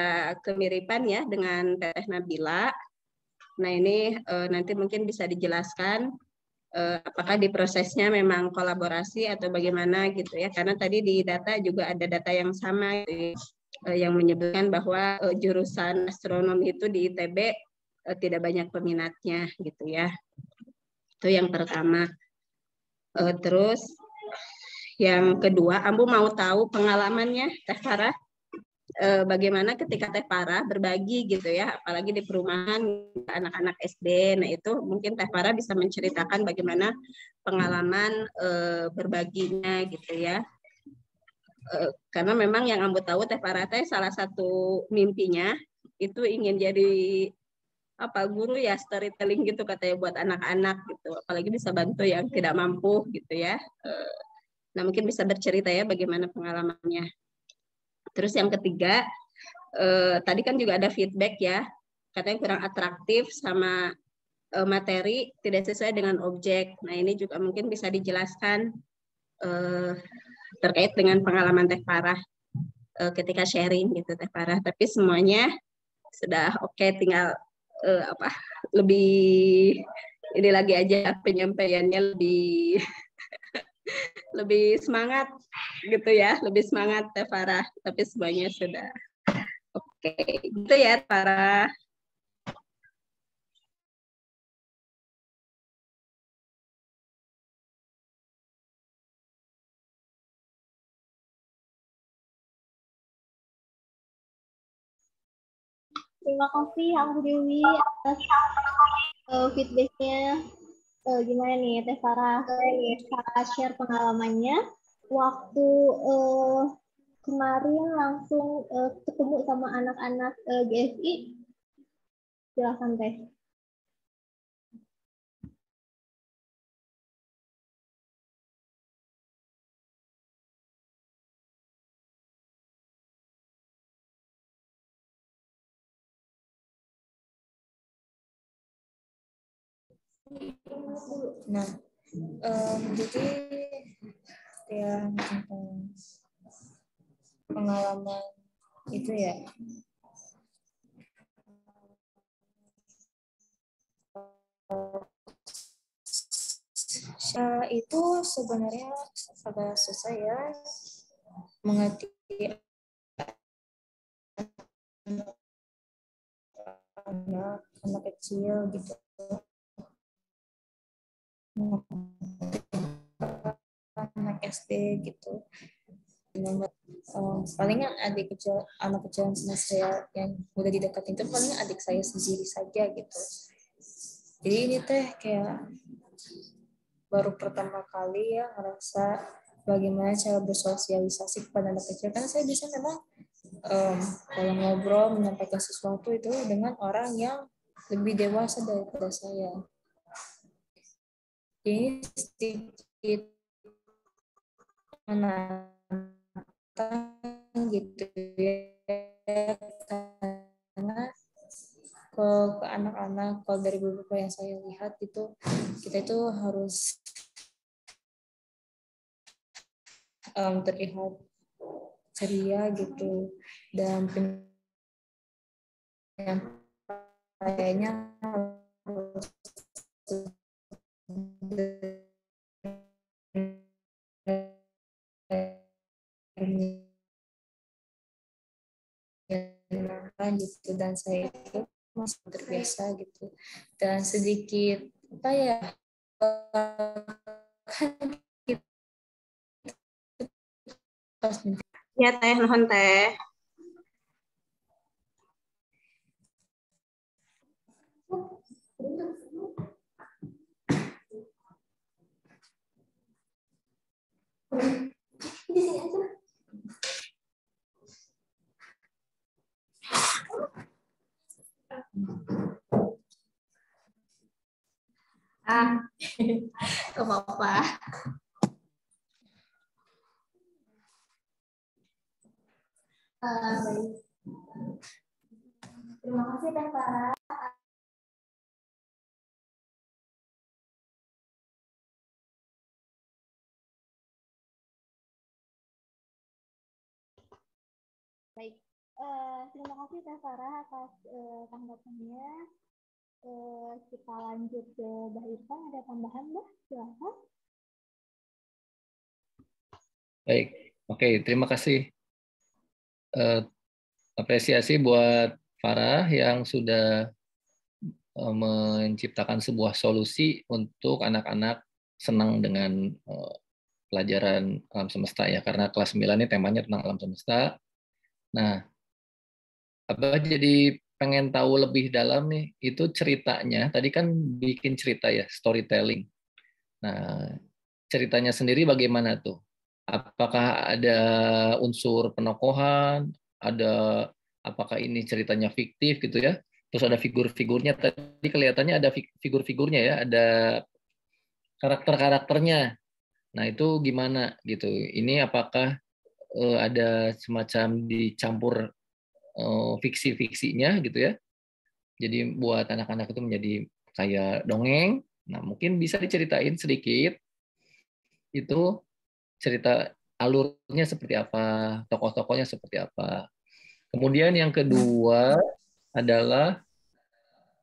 kemiripan ya dengan Teteh Nabila. Nah ini nanti mungkin bisa dijelaskan apakah di prosesnya memang kolaborasi atau bagaimana gitu ya, karena tadi di data juga ada data yang sama gitu, yang menyebutkan bahwa jurusan astronomi itu di ITB tidak banyak peminatnya gitu ya. Itu yang pertama. Terus yang kedua, Ambu mau tahu pengalamannya Teh Farah bagaimana ketika Teh Farah berbagi gitu ya, apalagi di perumahan anak-anak SD. Nah itu mungkin Teh Farah bisa menceritakan bagaimana pengalaman berbaginya gitu ya. Karena memang yang Ambu tahu Teh Farah teh salah satu mimpinya itu ingin jadi guru ya storytelling gitu katanya buat anak-anak gitu, apalagi bisa bantu yang tidak mampu gitu ya. Nah mungkin bisa bercerita ya bagaimana pengalamannya. Terus yang ketiga, tadi kan juga ada feedback ya, katanya kurang atraktif sama materi tidak sesuai dengan objek. Nah ini juga mungkin bisa dijelaskan terkait dengan pengalaman Teh Farah ketika sharing gitu Teh Farah. Tapi semuanya sudah oke, tinggal lebih ini lagi aja penyampaiannya lebih lebih semangat gitu ya, lebih semangat Teh Farah. Tapi semuanya sudah oke gitu ya Farah. Terima kasih Ambu Dewi atas feedbacknya. Gimana nih Teh Farah share pengalamannya waktu kemarin langsung ketemu sama anak-anak GSI. Silakan Teh. Nah, jadi yang tentang pengalaman itu ya, itu sebenarnya agak susah ya mengerti anak kecil gitu, anak SD gitu. Palingan anak kecil yang sama saya yang udah didekatin itu paling adik saya sendiri saja gitu. Jadi ini teh kayak baru pertama kali ya ngerasa bagaimana cara bersosialisasi kepada anak kecil, karena saya biasanya memang kalau ngobrol menyampaikan sesuatu itu dengan orang yang lebih dewasa daripada saya. Ini sedikit menantang gitu ya, karena ke anak-anak, kalau dari beberapa yang saya lihat itu kita itu harus terlihat ceria gitu, dan penyampaiannya harus menyenangkan gitu, dan saya itu masih terbiasa gitu, dan sedikit apa ya, Ya Teh, nuhun Teh. Di sini aja. Gak apa-apa. Baik. Terima kasih Teh Farah. Baik, terima kasih Teh Farah atas tanggapannya. Kita lanjut ke Mbak Irfan, ada tambahan Mbak? Silakan. Baik, oke, terima kasih. Apresiasi buat Farah yang sudah menciptakan sebuah solusi untuk anak-anak senang dengan pelajaran alam semesta ya, karena kelas 9 ini temanya tentang alam semesta. Nah, Abah jadi pengen tahu lebih dalam nih, itu ceritanya, tadi kan bikin cerita ya, storytelling. Nah, ceritanya sendiri bagaimana tuh? Apakah ada unsur penokohan, apakah ini ceritanya fiktif gitu ya? Terus ada figur-figurnya, tadi kelihatannya ada figur-figurnya ya, ada karakter-karakternya. Nah, itu gimana gitu? Ini apakah ada semacam dicampur fiksi-fiksinya gitu ya? Jadi buat anak-anak itu menjadi kayak dongeng. Nah, mungkin bisa diceritain sedikit itu cerita alurnya seperti apa, tokoh-tokohnya seperti apa. Kemudian yang kedua adalah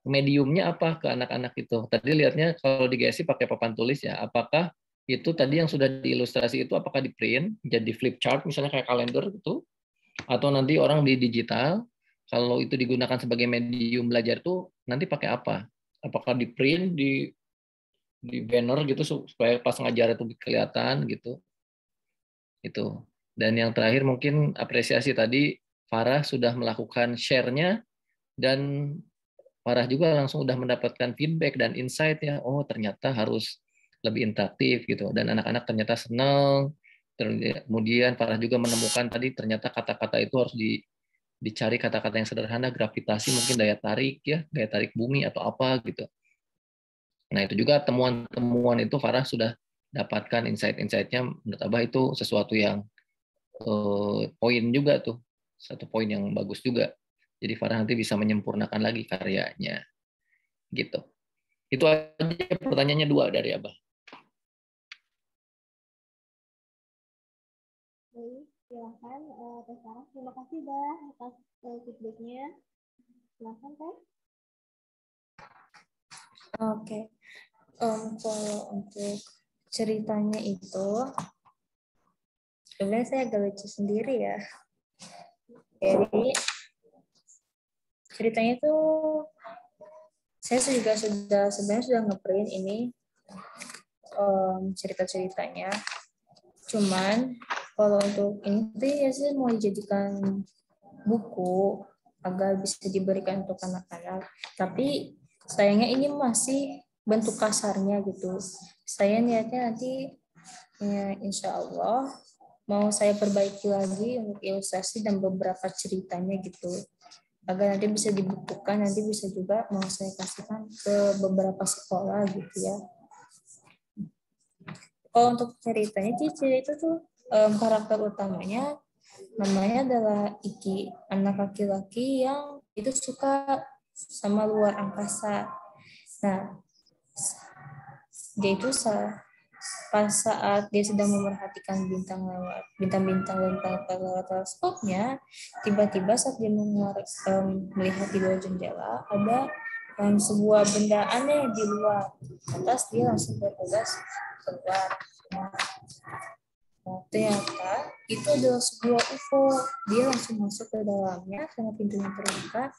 mediumnya apa ke anak-anak itu. Tadi lihatnya kalau di GSI pakai papan tulis ya, apakah itu tadi yang sudah diilustrasi itu apakah di print jadi flip chart misalnya kayak kalender gitu, atau nanti orang di digital. Kalau itu digunakan sebagai medium belajar tuh nanti pakai apa? Apakah di print di banner gitu supaya pas ngajar itu kelihatan gitu. Itu. Dan yang terakhir mungkin apresiasi tadi Farah sudah melakukan share-nya dan Farah juga langsung udah mendapatkan feedback dan insight ya. Oh, ternyata harus lebih interaktif gitu. Dan anak-anak ternyata senang. Kemudian Farah juga menemukan tadi ternyata kata-kata itu harus dicari kata-kata yang sederhana, gravitasi mungkin daya tarik ya, daya tarik bumi atau apa gitu. Nah, itu juga temuan-temuan itu Farah sudah dapatkan insight-insight-nya. Menurut Abah itu sesuatu yang poin juga tuh, satu poin yang bagus juga. Jadi Farah nanti bisa menyempurnakan lagi karyanya, gitu. Itu aja pertanyaannya 2 dari Abah. Baik, silakan Teh Farah. Terima kasih Mbak atas feedbacknya. Silakan Teh. Oke. Kalau untuk ceritanya itu, sebenarnya saya agak lucu sendiri ya. Jadi ceritanya tuh saya juga sebenarnya sudah ngeprint ini cerita-ceritanya. Cuman kalau untuk ini tuh ya sih mau dijadikan buku agar bisa diberikan untuk anak-anak. Tapi sayangnya ini masih bentuk kasarnya gitu. Saya niatnya nanti ya insya Allah mau saya perbaiki lagi untuk ilustrasi dan beberapa ceritanya gitu. Agar nanti bisa dibukukan, nanti bisa juga mau saya kasihkan ke beberapa sekolah gitu ya. Kalau untuk ceritanya, cerita tuh karakter utamanya namanya adalah Iki, anak laki-laki yang itu suka sama luar angkasa. Nah, dia itu pas saat dia sedang memerhatikan bintang-bintang lewat teleskopnya, tiba-tiba saat dia melihat di luar jendela ada sebuah benda aneh di luar. Atas dia langsung bergegas keluar. Nah, ternyata itu adalah sebuah UFO. Dia langsung masuk ke dalamnya karena pintunya terbuka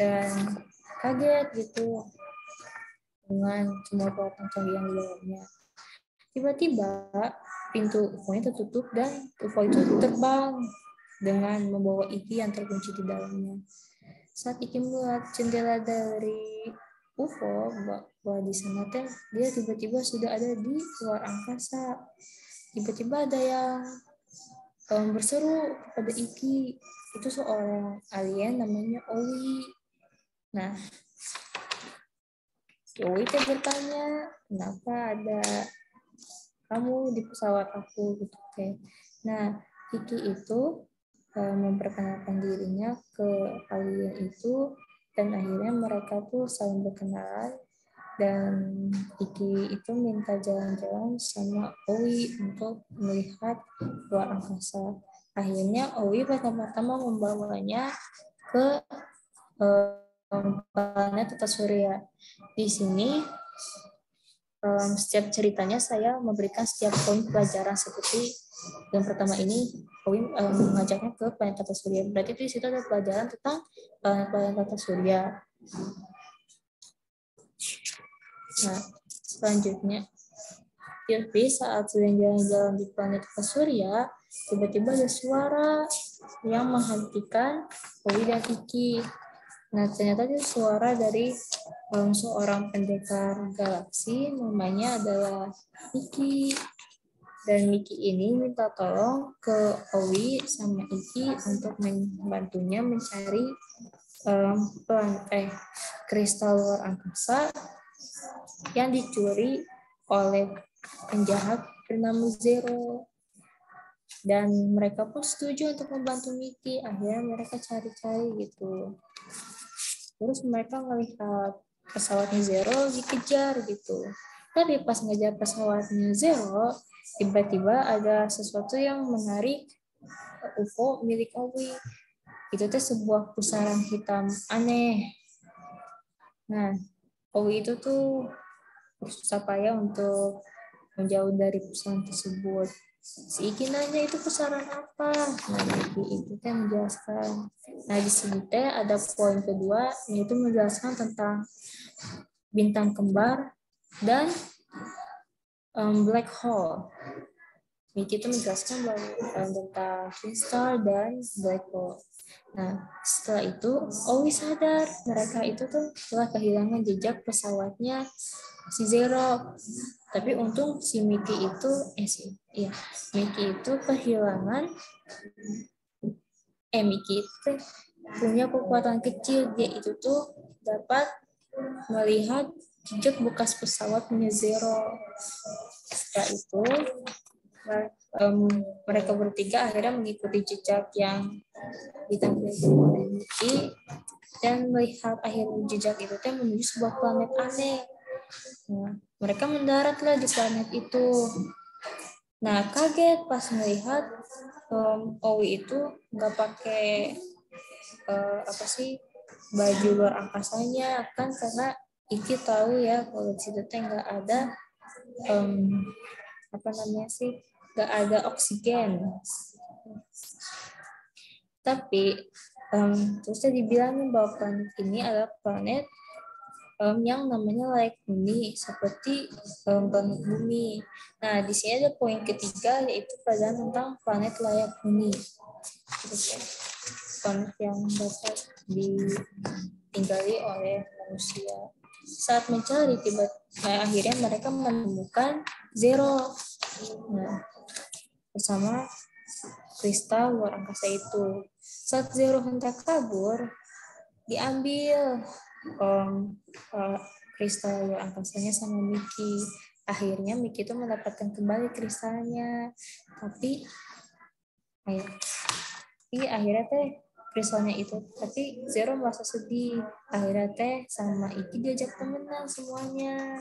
dan kaget gitu dengan semua peralatan canggih yang di dalamnya. Tiba-tiba pintu UFO-nya tertutup dan UFO itu terbang dengan membawa Iki yang terkunci di dalamnya. Saat Iki melihat jendela dari UFO bahwa di sana dia tiba-tiba sudah ada di luar angkasa. Tiba-tiba ada yang berseru kepada Iki. Itu seorang alien namanya Owi. Nah, Owi teh bertanya, kenapa ada kamu di pesawat aku gitu teh. Nah, Iki itu memperkenalkan dirinya ke alien itu, dan akhirnya mereka tuh saling berkenalan, dan Iki itu minta jalan-jalan sama Owi untuk melihat luar angkasa. Akhirnya Owi pertama-tama membawanya ke planet Tata Surya. Di sini setiap ceritanya saya memberikan setiap poin pelajaran, seperti yang pertama ini Owi mengajaknya ke planet Tata Surya. Berarti di situ ada pelajaran tentang planet Tata Surya. Nah, selanjutnya, tapi saat sedang jalan-jalan di planet Tata Surya, tiba-tiba ada suara yang menghentikan Owi dan Iki. Nah, ternyata itu suara dari seorang pendekar galaksi, namanya adalah Miki. Dan Miki ini minta tolong ke Owi sama Iki untuk membantunya mencari kristal luar angkasa yang dicuri oleh penjahat bernama Zero. Dan mereka pun setuju untuk membantu Miki. Akhirnya mereka cari-cari gitu. Terus mereka melihat pesawatnya Zero dikejar gitu. Tapi pas ngejar pesawatnya Zero, tiba-tiba ada sesuatu yang menarik UFO milik Owi. Itu tuh sebuah pusaran hitam aneh. Nah, Owi itu tuh berusaha payah untuk menjauh dari pusaran tersebut. Si Iki nanya, itu pusaran apa? Nah, Iki itu kan menjelaskan. Nah, di sini teh ada poin kedua, yaitu menjelaskan tentang bintang kembar dan black hole. Iki itu menjelaskan tentang twin star dan black hole. Nah, setelah itu Owi sadar mereka itu tuh telah kehilangan jejak pesawatnya si Zero. Tapi untung si Miki itu Miki itu kehilangan Miki itu punya kekuatan kecil. Dia itu tuh dapat melihat jejak bekas pesawatnya Zero. Setelah itu mereka bertiga akhirnya mengikuti jejak yang ditampilkan oleh Miki dan melihat akhir jejak itu menuju sebuah planet aneh. Nah, mereka mendaratlah di planet itu. Nah, kaget pas melihat Owi itu nggak pakai baju luar angkasanya, kan karena Iki tahu ya kalau di situ nggak ada nggak ada oksigen. Tapi terusnya dibilangin bahwa planet ini adalah planet yang namanya layak huni, seperti planet bumi. Nah, di sini ada poin ketiga, yaitu pelajaran tentang planet layak huni. Planet yang dapat ditinggali oleh manusia. Saat mencari, akhirnya mereka menemukan Zero. Nah, bersama kristal luar angkasa itu. Saat Zero hendak kabur, diambil kristal luar angkasanya sama Miki. Akhirnya Miki itu mendapatkan kembali kristalnya. Tapi akhirnya kristalnya itu, tapi Zero merasa sedih. Akhirnya sama Iki diajak temenan semuanya.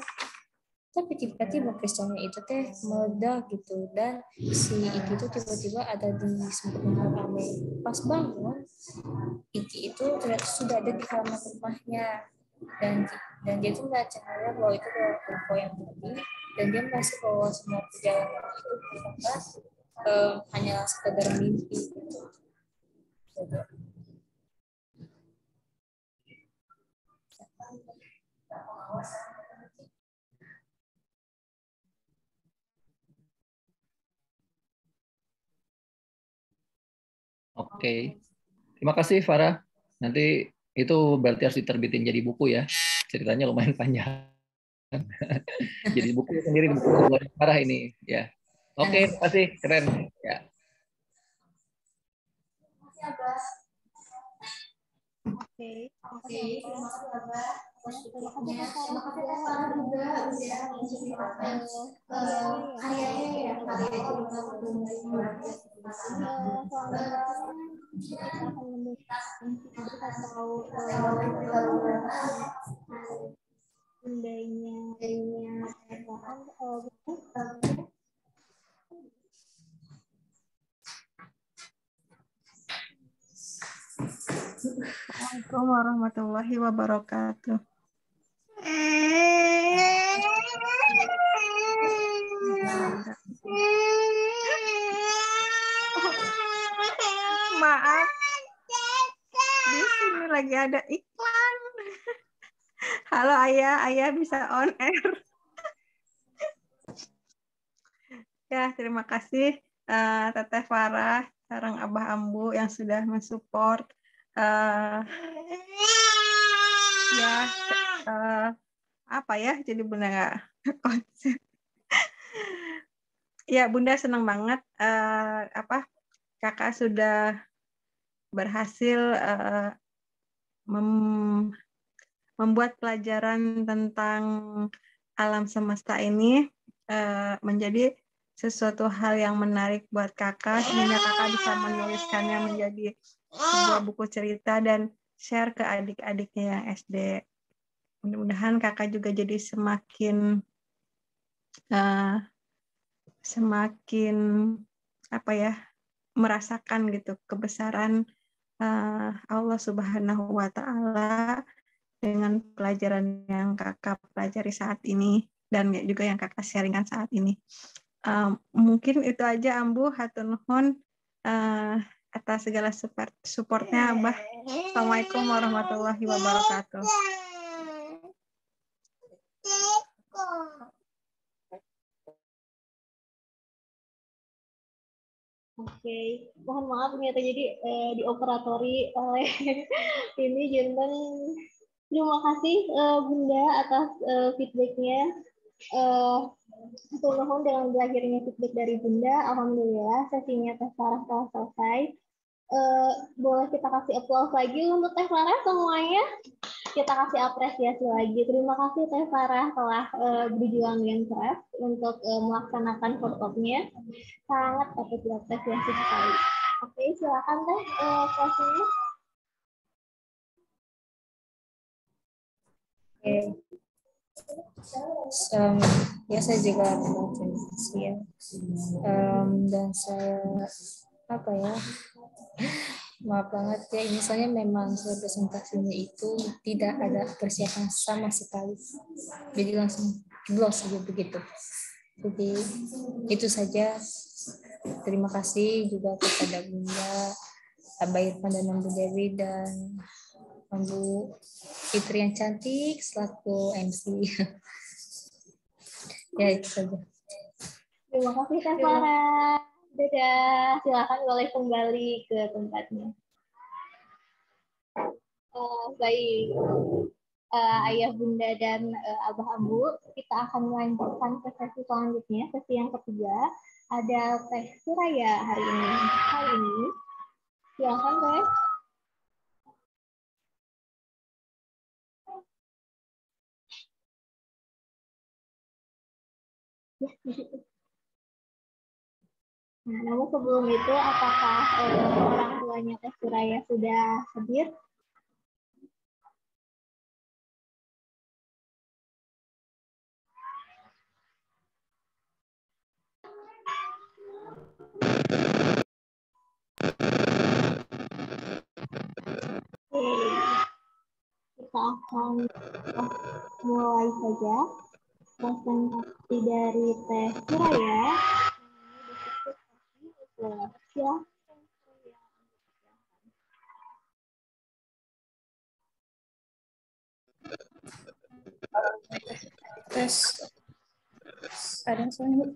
Tapi tiba-tiba kristalnya itu meledak gitu, dan si Iki itu tiba-tiba ada di sebuah aneh. Pas bangun, Iki itu ternyata sudah ada di halaman rumahnya, dan dia itu merasa bahwa itu adalah UFO yang tadi, dan dia merasa bahwa semua perjalanan itu ternyata hanyalah sekedar mimpi gitu. Oke. Terima kasih Farah. Nanti itu berarti harus diterbitin jadi buku ya. Ceritanya lumayan panjang. Jadi buku sendiri, buku Farah ini ya. Oke, terima kasih. Keren. Ya. Oke. Terima kasih. kita akan memberikan feedback atau bundanya Assalamualaikum warahmatullahi wabarakatuh. Maaf, di sini lagi ada iklan. Halo ayah, ayah bisa on air. Ya, terima kasih Teteh Farah, sareng Abah Ambu yang sudah mensupport. Apa ya, jadi Bunda nggak konsep. Ya, Bunda senang banget Kakak sudah berhasil membuat pelajaran tentang alam semesta ini menjadi sesuatu hal yang menarik buat Kakak, sehingga Kakak bisa menuliskannya menjadi sebuah buku cerita dan share ke adik-adiknya yang SD. Mudah-mudahan Kakak juga jadi semakin merasakan gitu kebesaran Allah Subhanahu wa Ta'ala dengan pelajaran yang Kakak pelajari saat ini dan juga yang Kakak sharingkan saat ini. Mungkin itu aja Ambu, hatur nuhun atas segala supportnya Abah. Assalamualaikum warahmatullahi wabarakatuh. Oke, mohon maaf ternyata jadi dioperatori oleh ini Junten. Terima kasih Bunda atas feedbacknya. Nuhun dengan berakhirnya feedback dari Bunda, alhamdulillah sesinya Teh Farah telah selesai. Boleh kita kasih applause lagi untuk Teh Farah semuanya. Kita kasih apresiasi lagi. Terima kasih Teh Farah telah berjuang dengan keras untuk melaksanakan workshopnya. Sangat patut diapresiasi sekali. Oke, silakan Teh closing-nya. Ya saya juga terima kasih ya. Dan saya maaf banget ya, ini soalnya memang presentasinya itu tidak ada persiapan sama sekali, jadi langsung jeblos saja begitu. Jadi itu saja. Terima kasih juga kepada Bunda Abah Irfan dan Bunda Dewi dan Bu Fitri yang cantik selaku MC. Ya, itu saja. Terima kasih Teh Farah. Dadah. Silakan boleh kembali ke tempatnya. Baik. Ayah Bunda dan Abah Ambu, kita akan melanjutkan ke sesi selanjutnya, sesi yang ketiga. Ada Teh Suraya hari ini. Silakan Teh. Nah, namun sebelum itu, apakah orang tuanya Teh Suraya sudah hadir? Kita akan mulai saja presentasi dari Teh Suraya. Tes. Ada suara.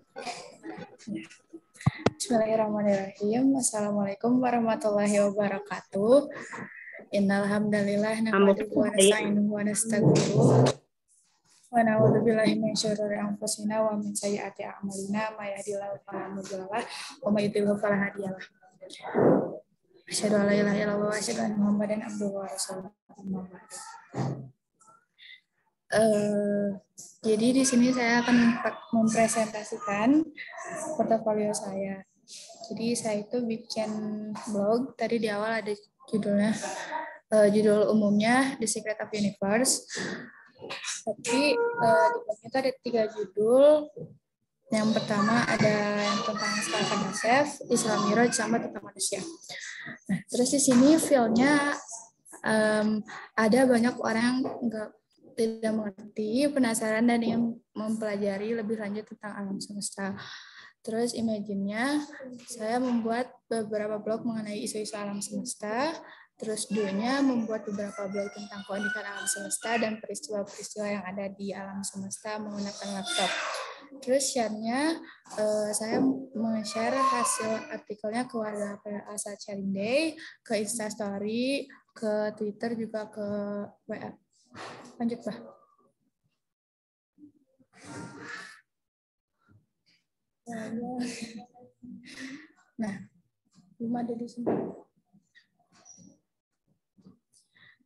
Bismillahirrahmanirrahim. Assalamualaikum warahmatullahi wabarakatuh. Innal hamdalillah nahmaduhu wa nasta'inuhu wa nastaghfiruh. Wa na'udzu billahi min syururi anfusina wa min sayyiati a'malina may yahdihillahu fala mudilla lahu wa may yudlil fala hadiyalah. Asyhadu an la ilaha illallah wa asyhadu anna Muhammadan abduhu wa rasuluh. Jadi di sini saya akan mempresentasikan portofolio saya. Jadi saya itu bikin blog, tadi di awal ada judulnya, judul umumnya The Secret of Universe. Tapi di blognya itu ada 3 judul. Yang pertama ada yang tentang skala Kardashev, Isra Miraj, sama tentang manusia. Nah, terus di sini feel-nya ada banyak orang yang tidak mengerti, penasaran, dan ingin mempelajari lebih lanjut tentang alam semesta. Terus imagine-nya, saya membuat beberapa blog mengenai isu-isu alam semesta. Terus do-nya membuat beberapa blog tentang keunikan alam semesta dan peristiwa-peristiwa yang ada di alam semesta menggunakan laptop. Terus share-nya, saya men-share hasil artikelnya ke warga PLA saat sharing day, ke Instastory, ke Twitter, juga ke WA. Lanjut, Pak. Nah, belum ada di sini.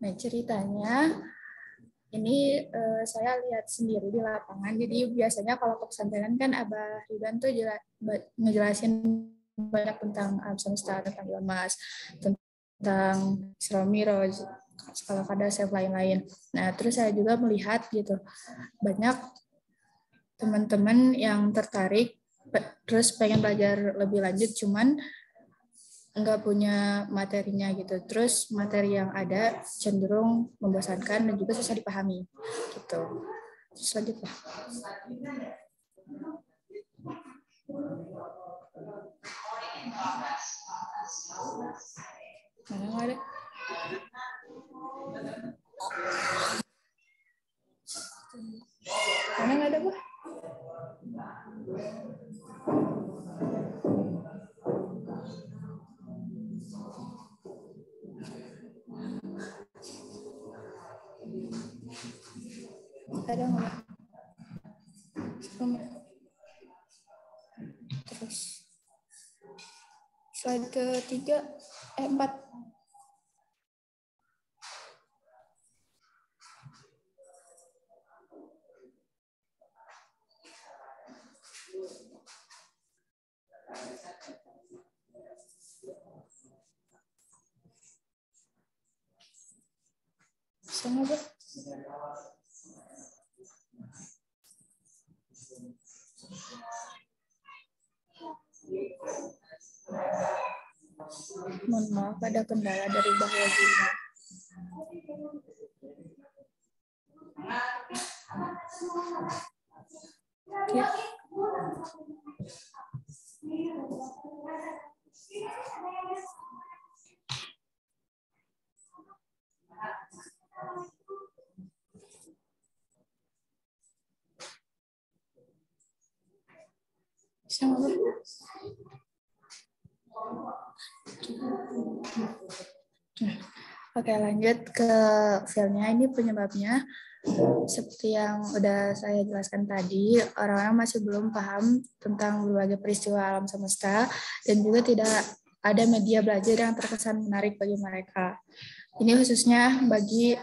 Nah, ceritanya ini saya lihat sendiri di lapangan. Jadi biasanya kalau ke pesantren kan Abah Ridwan tuh ngejelasin banyak tentang alam semesta, tentang Mas, tentang Isra Miraj, skala Kardashev, lain-lain. Nah, terus saya juga melihat gitu, banyak teman-teman yang tertarik, terus pengen belajar lebih lanjut, cuman nggak punya materinya gitu. Terus materi yang ada cenderung membosankan dan juga susah dipahami gitu. Terus lanjut, Pak. Mana nggak ada? Mana nggak ada, Pak? Ada nggak? Terus slide ke-3, 4. Sama, Bu. Mohon maaf, ada kendala dari Mbak Wajina. Ya. Sama, Bu. Oke, lanjut ke filmnya. Ini penyebabnya seperti yang udah saya jelaskan tadi, orang-orang masih belum paham tentang berbagai peristiwa alam semesta dan juga tidak ada media belajar yang terkesan menarik bagi mereka. Ini khususnya bagi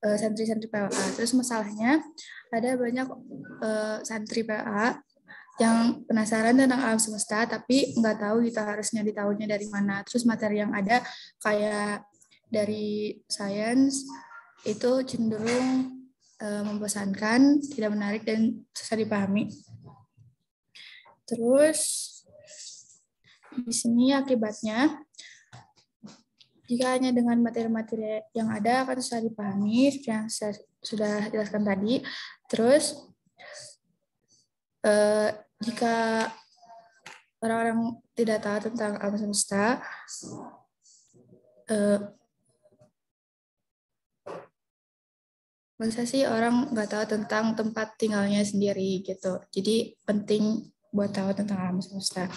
santri-santri PLA. Terus masalahnya ada banyak santri PLA yang penasaran tentang alam semesta tapi nggak tahu gitu harusnya ditahunya dari mana. Terus materi yang ada kayak dari sains itu cenderung membosankan, tidak menarik, dan susah dipahami. Terus di sini akibatnya, jika hanya dengan materi-materi yang ada akan susah dipahami, yang saya sudah jelaskan tadi. Terus jika orang-orang tidak tahu tentang alam semesta, masa sih orang nggak tahu tentang tempat tinggalnya sendiri gitu. Jadi penting buat tahu tentang alam semesta.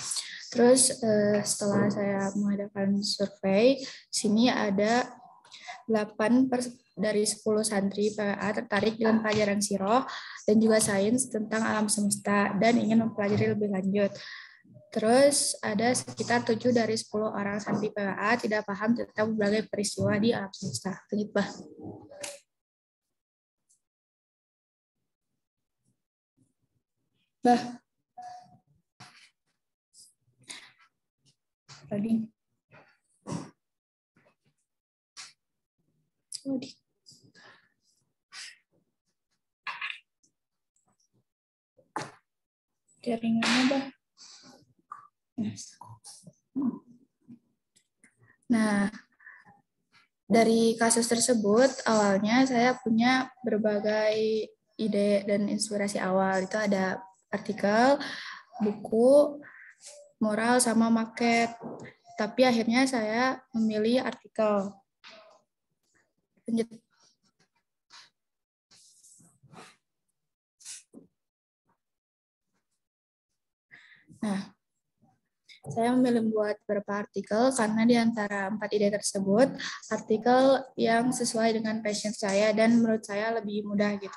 Terus setelah saya mengadakan survei, sini ada 8 dari 10 santri PLA tertarik dengan pelajaran Siroh dan juga sains tentang alam semesta dan ingin mempelajari lebih lanjut. Terus ada sekitar 7 dari 10 orang santri PLA tidak paham tentang berbagai peristiwa di alam semesta. Lanjut, Bah. Bah. Tadi. Jaringannya, Bah. Nah, dari kasus tersebut, awalnya saya punya berbagai ide dan inspirasi awal. Itu ada artikel, buku, moral, sama market. Tapi akhirnya saya memilih artikel. Lanjut. Nah, saya memilih membuat beberapa artikel karena di antara 4 ide tersebut, artikel yang sesuai dengan passion saya dan menurut saya lebih mudah gitu.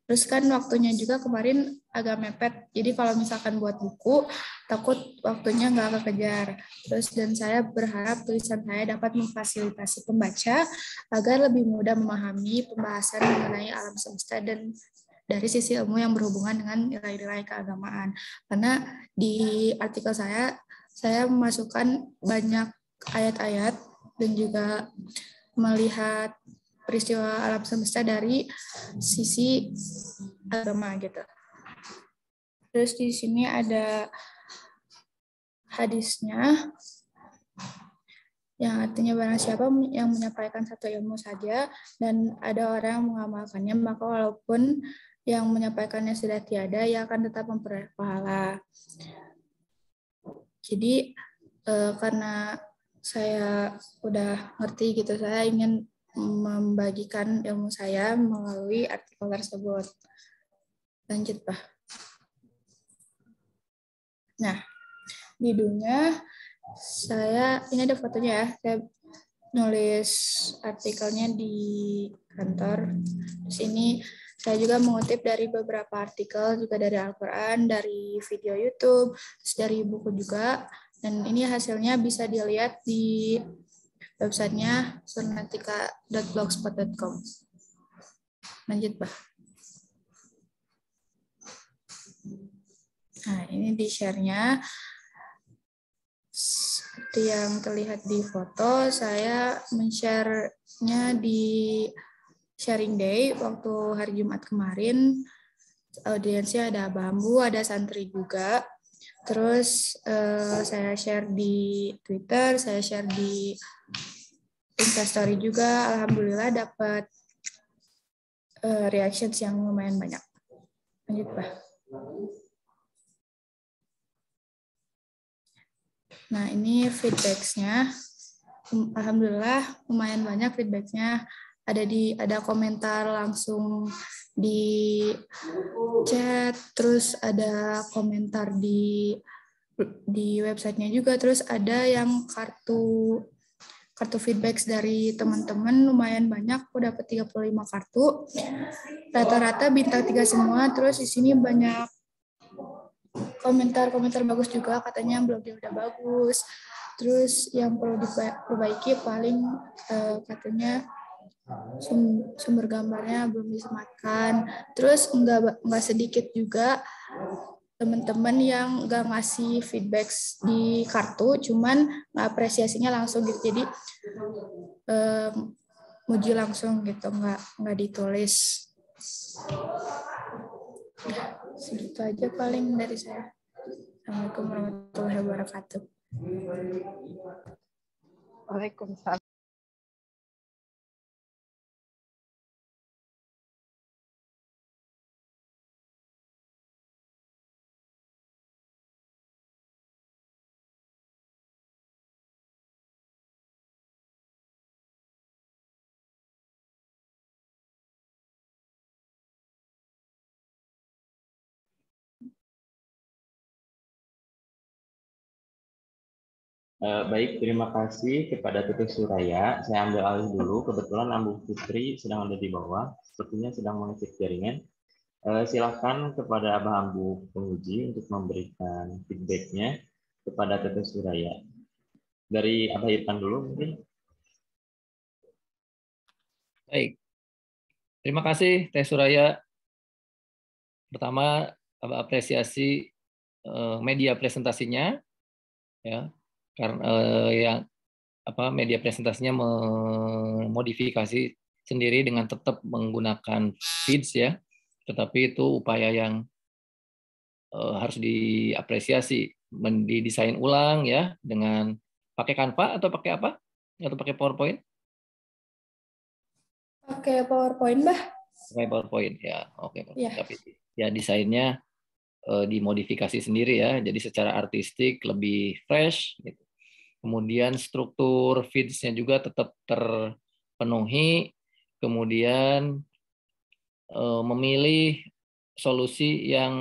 Terus kan waktunya juga kemarin agak mepet, jadi kalau misalkan buat buku, takut waktunya nggak kekejar. Terus dan saya berharap tulisan saya dapat memfasilitasi pembaca agar lebih mudah memahami pembahasan mengenai alam semesta dan dari sisi ilmu yang berhubungan dengan nilai-nilai keagamaan. Karena di artikel saya memasukkan banyak ayat-ayat dan juga melihat peristiwa alam semesta dari sisi agama gitu. Terus di sini ada hadisnya yang artinya barang siapa yang menyampaikan satu ilmu saja dan ada orang yang mengamalkannya, maka walaupun yang menyampaikannya sudah tiada, ia akan tetap memperoleh pahala. Jadi karena saya udah ngerti gitu, saya ingin membagikan ilmu saya melalui artikel tersebut. Lanjut, Pak. Nah, judulnya ini ada fotonya ya. Saya nulis artikelnya di kantor. Terus ini saya juga mengutip dari beberapa artikel, juga dari Al-Quran, dari video YouTube, terus dari buku juga. Dan ini hasilnya bisa dilihat di websitenya surnatika.blogspot.com. Lanjut, Pak. Nah, ini di share-nya. Seperti yang terlihat di foto, saya men-share-nya di Sharing Day waktu hari Jumat kemarin. Audiensnya ada Bambu, ada Santri juga. Terus saya share di Twitter, saya share di Instastory juga. Alhamdulillah dapat reactions yang lumayan banyak. Lanjut, Pak. Nah, ini feedback-nya. Alhamdulillah lumayan banyak feedback-nya. Ada komentar langsung di chat, terus ada komentar di websitenya juga, terus ada yang kartu feedback dari teman-teman lumayan banyak. Aku dapat 35 kartu. Rata-rata bintang 3 semua. Terus di sini banyak komentar bagus juga, katanya blognya udah bagus. Terus yang perlu diperbaiki paling katanya sumber gambarnya belum disematkan. Terus nggak sedikit juga teman-teman yang nggak ngasih feedback di kartu, cuman apresiasinya langsung gitu. Jadi muji langsung gitu, nggak ditulis. Segitu aja paling dari saya. Assalamualaikum warahmatullahi wabarakatuh. Waalaikumsalam. Baik, terima kasih kepada Tutu Suraya. Saya ambil alih dulu. Kebetulan Ambu Putri sedang ada di bawah. Sepertinya sedang mengecek jaringan. Silakan kepada Abah Ambu penguji untuk memberikan feedbacknya kepada Tutu Suraya. Dari Abah Irfan dulu mungkin. Baik. Terima kasih Teh Suraya. Pertama, apresiasi media presentasinya, ya, karena yang media presentasinya memodifikasi sendiri dengan tetap menggunakan feeds, ya, tetapi itu upaya yang harus diapresiasi, didesain ulang, ya, dengan pakai Canva atau pakai apa? Atau pakai PowerPoint? Pakai PowerPoint, Mbah. Pakai PowerPoint, ya, oke. Ya. Tapi ya desainnya dimodifikasi sendiri, ya, jadi secara artistik lebih fresh, gitu. Kemudian struktur feeds-nya juga tetap terpenuhi, kemudian memilih solusi yang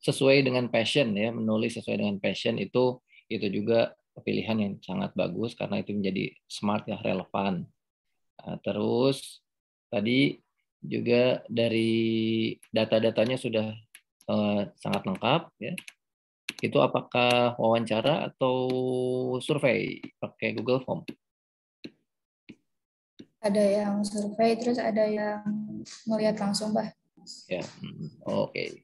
sesuai dengan passion, ya, menulis sesuai dengan passion itu juga pilihan yang sangat bagus karena itu menjadi smart, ya, relevan. Nah, terus tadi juga dari data-datanya sudah sangat lengkap, ya. Itu apakah wawancara atau survei pakai Google Form? Ada yang survei, terus ada yang melihat langsung, Mbah. Ya, oke.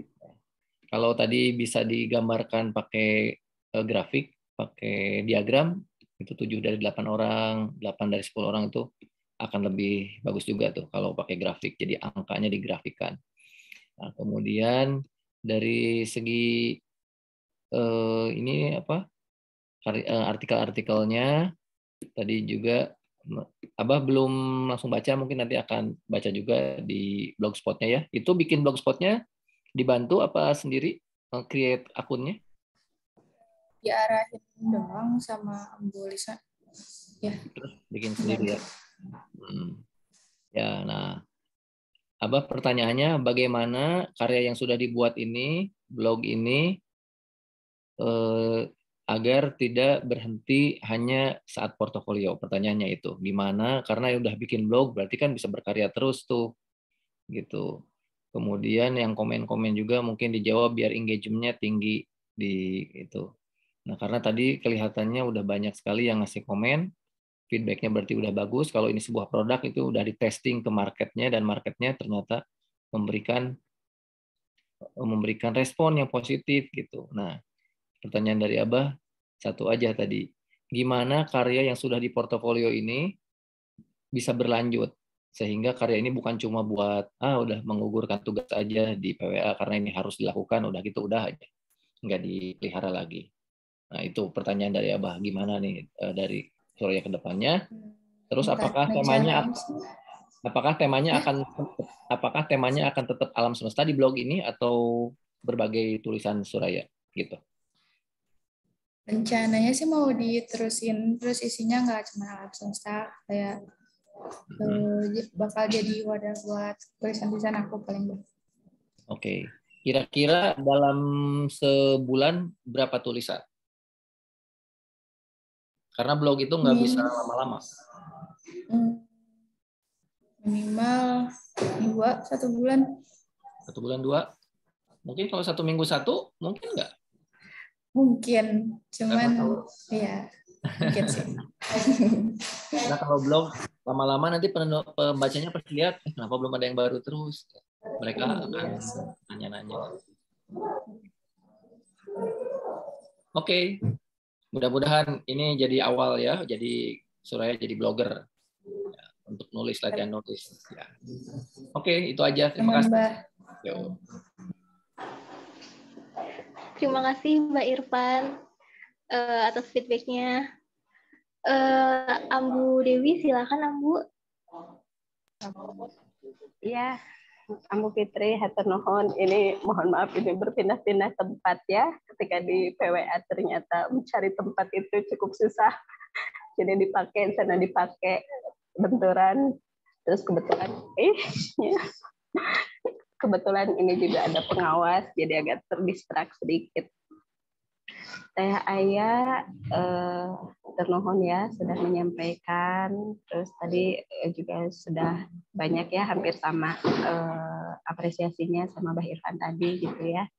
Kalau tadi bisa digambarkan pakai grafik, pakai diagram, itu 7 dari 8 orang, 8 dari 10 orang itu akan lebih bagus juga tuh kalau pakai grafik. Jadi angkanya digrafikan. Nah, kemudian dari segi ini artikel-artikelnya tadi juga Abah belum langsung baca, mungkin nanti akan baca juga di blogspotnya, ya. Itu bikin blogspotnya dibantu apa sendiri create akunnya? Diarahin doang sama Ambu Lisa. Ya. Terus bikin sendiri, ya. Ya, nah, Abah pertanyaannya bagaimana karya yang sudah dibuat ini, blog ini, agar tidak berhenti hanya saat portofolio. Pertanyaannya itu gimana? Karena udah bikin blog berarti kan bisa berkarya terus tuh, gitu. Kemudian yang komen-komen juga mungkin dijawab biar engagement-nya tinggi di itu. Nah, karena tadi kelihatannya udah banyak sekali yang ngasih komen, feedback-nya berarti udah bagus. Kalau ini sebuah produk itu udah di testing ke marketnya dan marketnya ternyata memberikan respon yang positif, gitu. Nah, pertanyaan dari Abah satu aja tadi, gimana karya yang sudah di portofolio ini bisa berlanjut sehingga karya ini bukan cuma buat udah menggugurkan tugas aja di PWA karena ini harus dilakukan, udah gitu udah aja, nggak dipelihara lagi. Nah, itu pertanyaan dari Abah, gimana nih dari Surya ke depannya. Terus apakah temanya akan tetap alam semesta di blog ini atau berbagai tulisan Surya, gitu? Rencananya sih mau diterusin, terus isinya nggak cuma alam semesta, kayak bakal jadi wadah buat tulisan-tulisan aku paling. Oke. Kira-kira dalam sebulan berapa tulisan? Karena blog itu nggak bisa lama-lama. Minimal 2, 1 bulan. 1 bulan 2? Mungkin kalau 1 minggu 1, mungkin nggak? Mungkin, cuman ya mungkin sih. Karena kalau blog lama-lama nanti pembacanya pasti lihat, kenapa belum ada yang baru terus. Mereka akan nanya-nanya. Oke. Mudah-mudahan ini jadi awal, ya, jadi Surya jadi blogger ya, untuk nulis, latihan nulis. Ya. Oke, itu aja. Terima kasih. Yo. Terima kasih Mbak Irfan atas feedbacknya. Ambu Dewi, silakan Ambu. Ya, Ambu Fitri, hatur nuhun. Ini mohon maaf ini berpindah-pindah tempat, ya. Ketika di PWA ternyata mencari tempat itu cukup susah. Jadi dipakai sana dipakai benturan. Terus kebetulan ini juga ada pengawas, jadi agak terdistrak sedikit. Teh Aya ternuhun, ya, sudah menyampaikan. Terus tadi juga sudah banyak, ya, hampir sama apresiasinya sama Mbak Irfan tadi, gitu ya,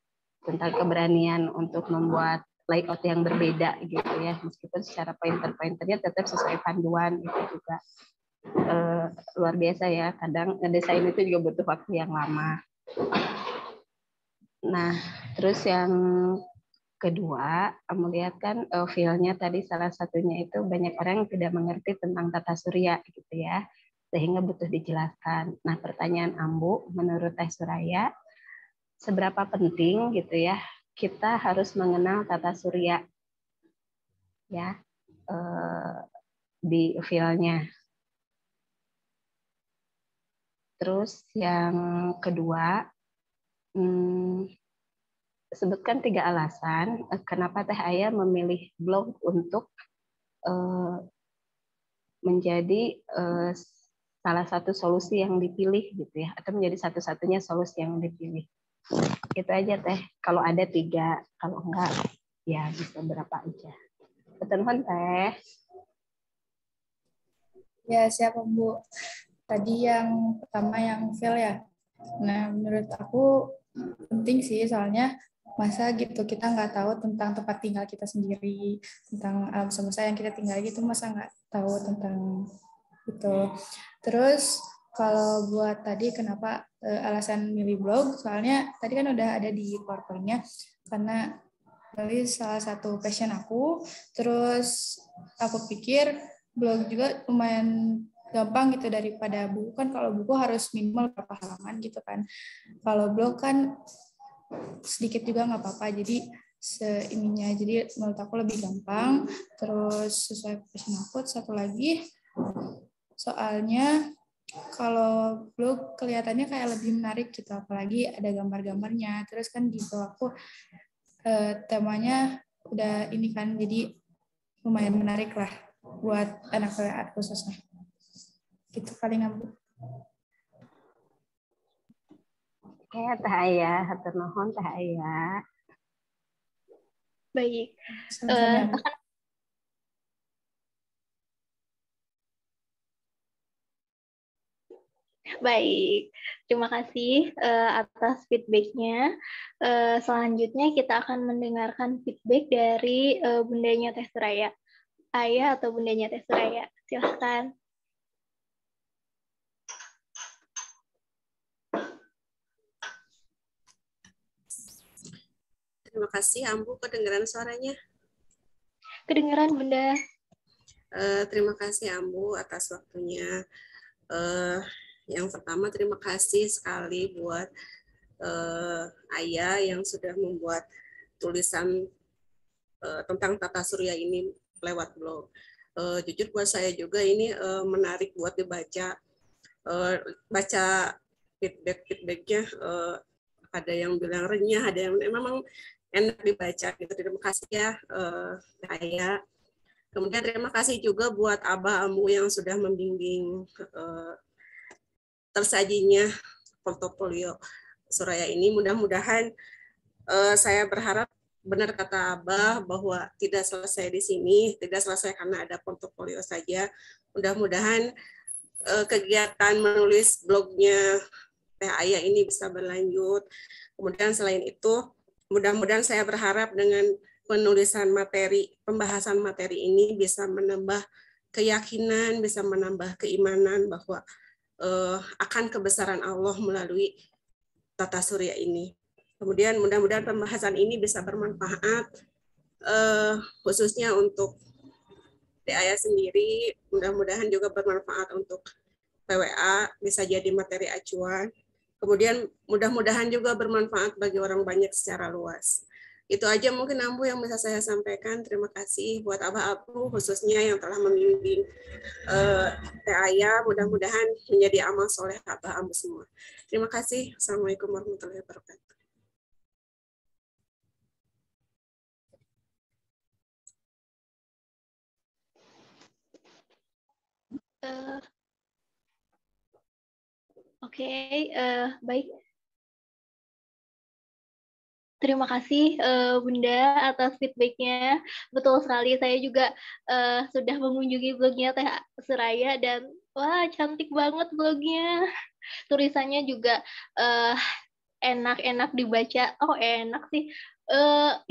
tentang keberanian untuk membuat layout yang berbeda, gitu ya, meskipun secara pointer-pointernya tetap sesuai panduan, itu juga luar biasa, ya. Kadang ngedesain itu juga butuh waktu yang lama. Nah, terus yang kedua, kamu lihat kan feel-nya tadi salah satunya itu banyak orang yang tidak mengerti tentang tata surya gitu ya, sehingga butuh dijelaskan. Nah, pertanyaan Ambu, menurut Teh Suraya, seberapa penting gitu ya kita harus mengenal tata surya ya di feel-nya. Terus yang kedua, sebutkan 3 alasan kenapa Teh Aya memilih blog untuk menjadi salah satu solusi yang dipilih gitu ya, atau menjadi satu-satunya solusi yang dipilih. Itu aja Teh. Kalau ada 3, kalau enggak ya bisa berapa aja. Betul Teh. Ya, siapa Bu? Tadi yang pertama yang fail ya. Nah, menurut aku penting sih, soalnya masa gitu kita nggak tahu tentang tempat tinggal kita sendiri, tentang alam semesta yang kita tinggal gitu, masa nggak tahu tentang itu. Terus kalau buat tadi kenapa alasan milih blog, soalnya tadi kan udah ada di PowerPoint-nya, karena nulis salah satu passion aku, terus aku pikir blog juga lumayan gampang gitu daripada buku. Kan kalau buku harus minimal berapa halaman gitu kan, kalau blog kan sedikit juga nggak apa-apa, jadi seininya, jadi menurut aku lebih gampang, terus sesuai passion aku. Satu lagi, soalnya kalau blog kelihatannya kayak lebih menarik gitu, apalagi ada gambar-gambarnya, terus kan di blog aku temanya udah ini kan, jadi lumayan menarik lah buat anak art khususnya. Gitu paling Ambu. Oke, Teh Aya, hatur nuhun Teh Aya. Baik. Baik, terima kasih atas feedback-nya. Selanjutnya kita akan mendengarkan feedback dari bundanya Teh Suraya. Ayah atau bundanya Teh Suraya, silahkan. Terima kasih, Ambu. Kedengaran suaranya? Kedengaran, Bunda. Terima kasih, Ambu, atas waktunya. Yang pertama, terima kasih sekali buat Ayah yang sudah membuat tulisan tentang tata surya ini lewat blog. Jujur buat saya juga ini menarik buat dibaca. Baca feedback-feedbacknya, ada yang bilang renyah, ada yang memang enak dibaca gitu. Terima kasih ya Ayah. Kemudian terima kasih juga buat Abah Ambu yang sudah membimbing tersajinya portofolio Suraya ini. Mudah-mudahan saya berharap benar kata Abah bahwa tidak selesai di sini, tidak selesai karena ada portofolio saja. Mudah-mudahan kegiatan menulis blognya Teh Aya ini bisa berlanjut. Kemudian selain itu, mudah-mudahan saya berharap dengan penulisan materi, pembahasan materi ini bisa menambah keyakinan, bisa menambah keimanan bahwa akan kebesaran Allah melalui tata surya ini. Kemudian mudah-mudahan pembahasan ini bisa bermanfaat, khususnya untuk Aya sendiri, mudah-mudahan juga bermanfaat untuk PWA, bisa jadi materi acuan. Kemudian mudah-mudahan juga bermanfaat bagi orang banyak secara luas. Itu aja mungkin Ambu yang bisa saya sampaikan. Terima kasih buat Abah Abu khususnya yang telah membimbing Teh Aya. Mudah-mudahan menjadi amal soleh Abah Abu semua. Terima kasih. Assalamualaikum warahmatullahi wabarakatuh. Oke, baik. Terima kasih Bunda atas feedback-nya. Betul sekali, saya juga sudah mengunjungi blognya Teh Suraya dan wah cantik banget blognya. Tulisannya juga enak-enak dibaca. Oh enak sih.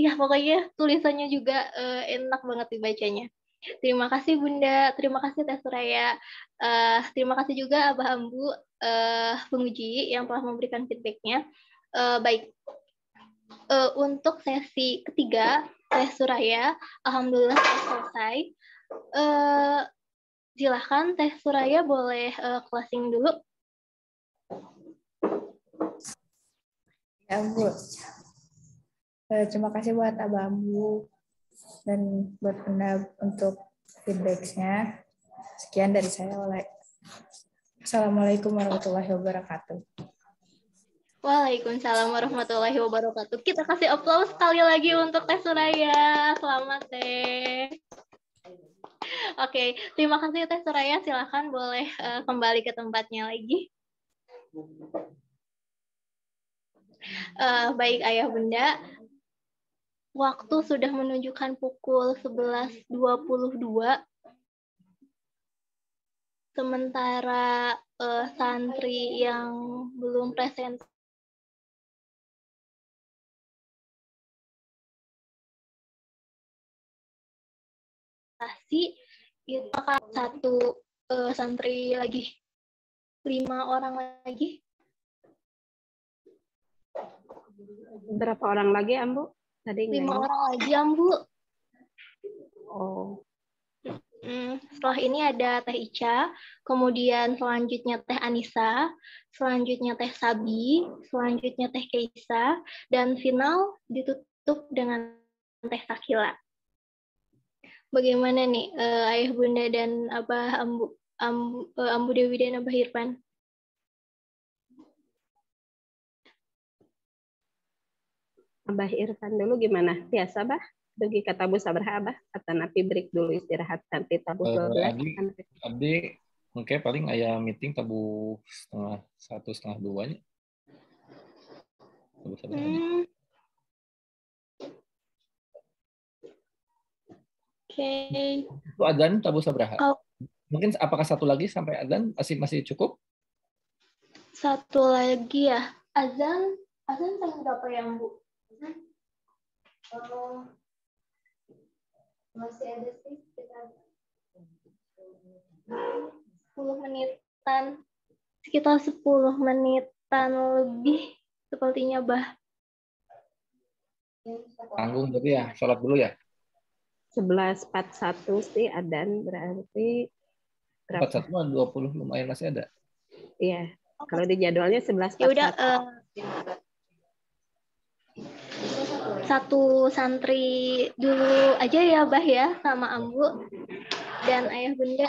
Ya pokoknya tulisannya juga enak banget dibacanya. Terima kasih Bunda, terima kasih Teh Suraya. Terima kasih juga Abah Ambu penguji yang telah memberikan feedback-nya. Baik. untuk sesi ketiga, Teh Suraya, alhamdulillah selesai. Silahkan Teh Suraya boleh closing dulu. Ya, Bu. Terima kasih buat Abah Ambu dan buat Anda untuk feedback-nya. Sekian dari saya, Oleh. Assalamualaikum warahmatullahi wabarakatuh. Waalaikumsalam warahmatullahi wabarakatuh. Kita kasih aplaus sekali lagi untuk Teh Suraya. Selamat, Teh. Oke, terima kasih Teh Suraya. Silakan boleh kembali ke tempatnya lagi. Baik Ayah Bunda, waktu sudah menunjukkan pukul 11.22. Sementara santri yang belum presentasi itu akan satu santri lagi, 5 orang lagi. Berapa orang lagi, Ambu? Tadi 5 orang lagi, Ambu. Oh. Setelah ini ada Teh Ica, kemudian selanjutnya Teh Anissa, selanjutnya Teh Sabi, selanjutnya Teh Keisa, dan final ditutup dengan Teh Sakila. Bagaimana nih Ayah Bunda dan Abah Ambu Dewi dan Abah Irfan? Abah Irfan dulu gimana? Biasa, Bah? Bagi kata Bu Sabarha, Abah? Atau napi break dulu istirahat nanti tabu 12. Abdi oke, paling ayah meeting tabu setengah 2-nya. Oke. Itu adzan tabu sabraha. Mungkin apakah satu lagi sampai adzan masih cukup? Satu lagi ya. Azan jam berapa ya, Bu? Masih ada sih sekitar 10 menitan. Sekitar 10 menitan lebih sepertinya, Bah. Tanggung berarti ya, sholat dulu ya. 11.41 sih adzan, berarti berapa? 41 20 lumayan masih ada. Iya. Kalau di jadwalnya 11.41. Ya udah, satu santri dulu aja ya, Bah ya, sama Ambu dan Ayah Bunda.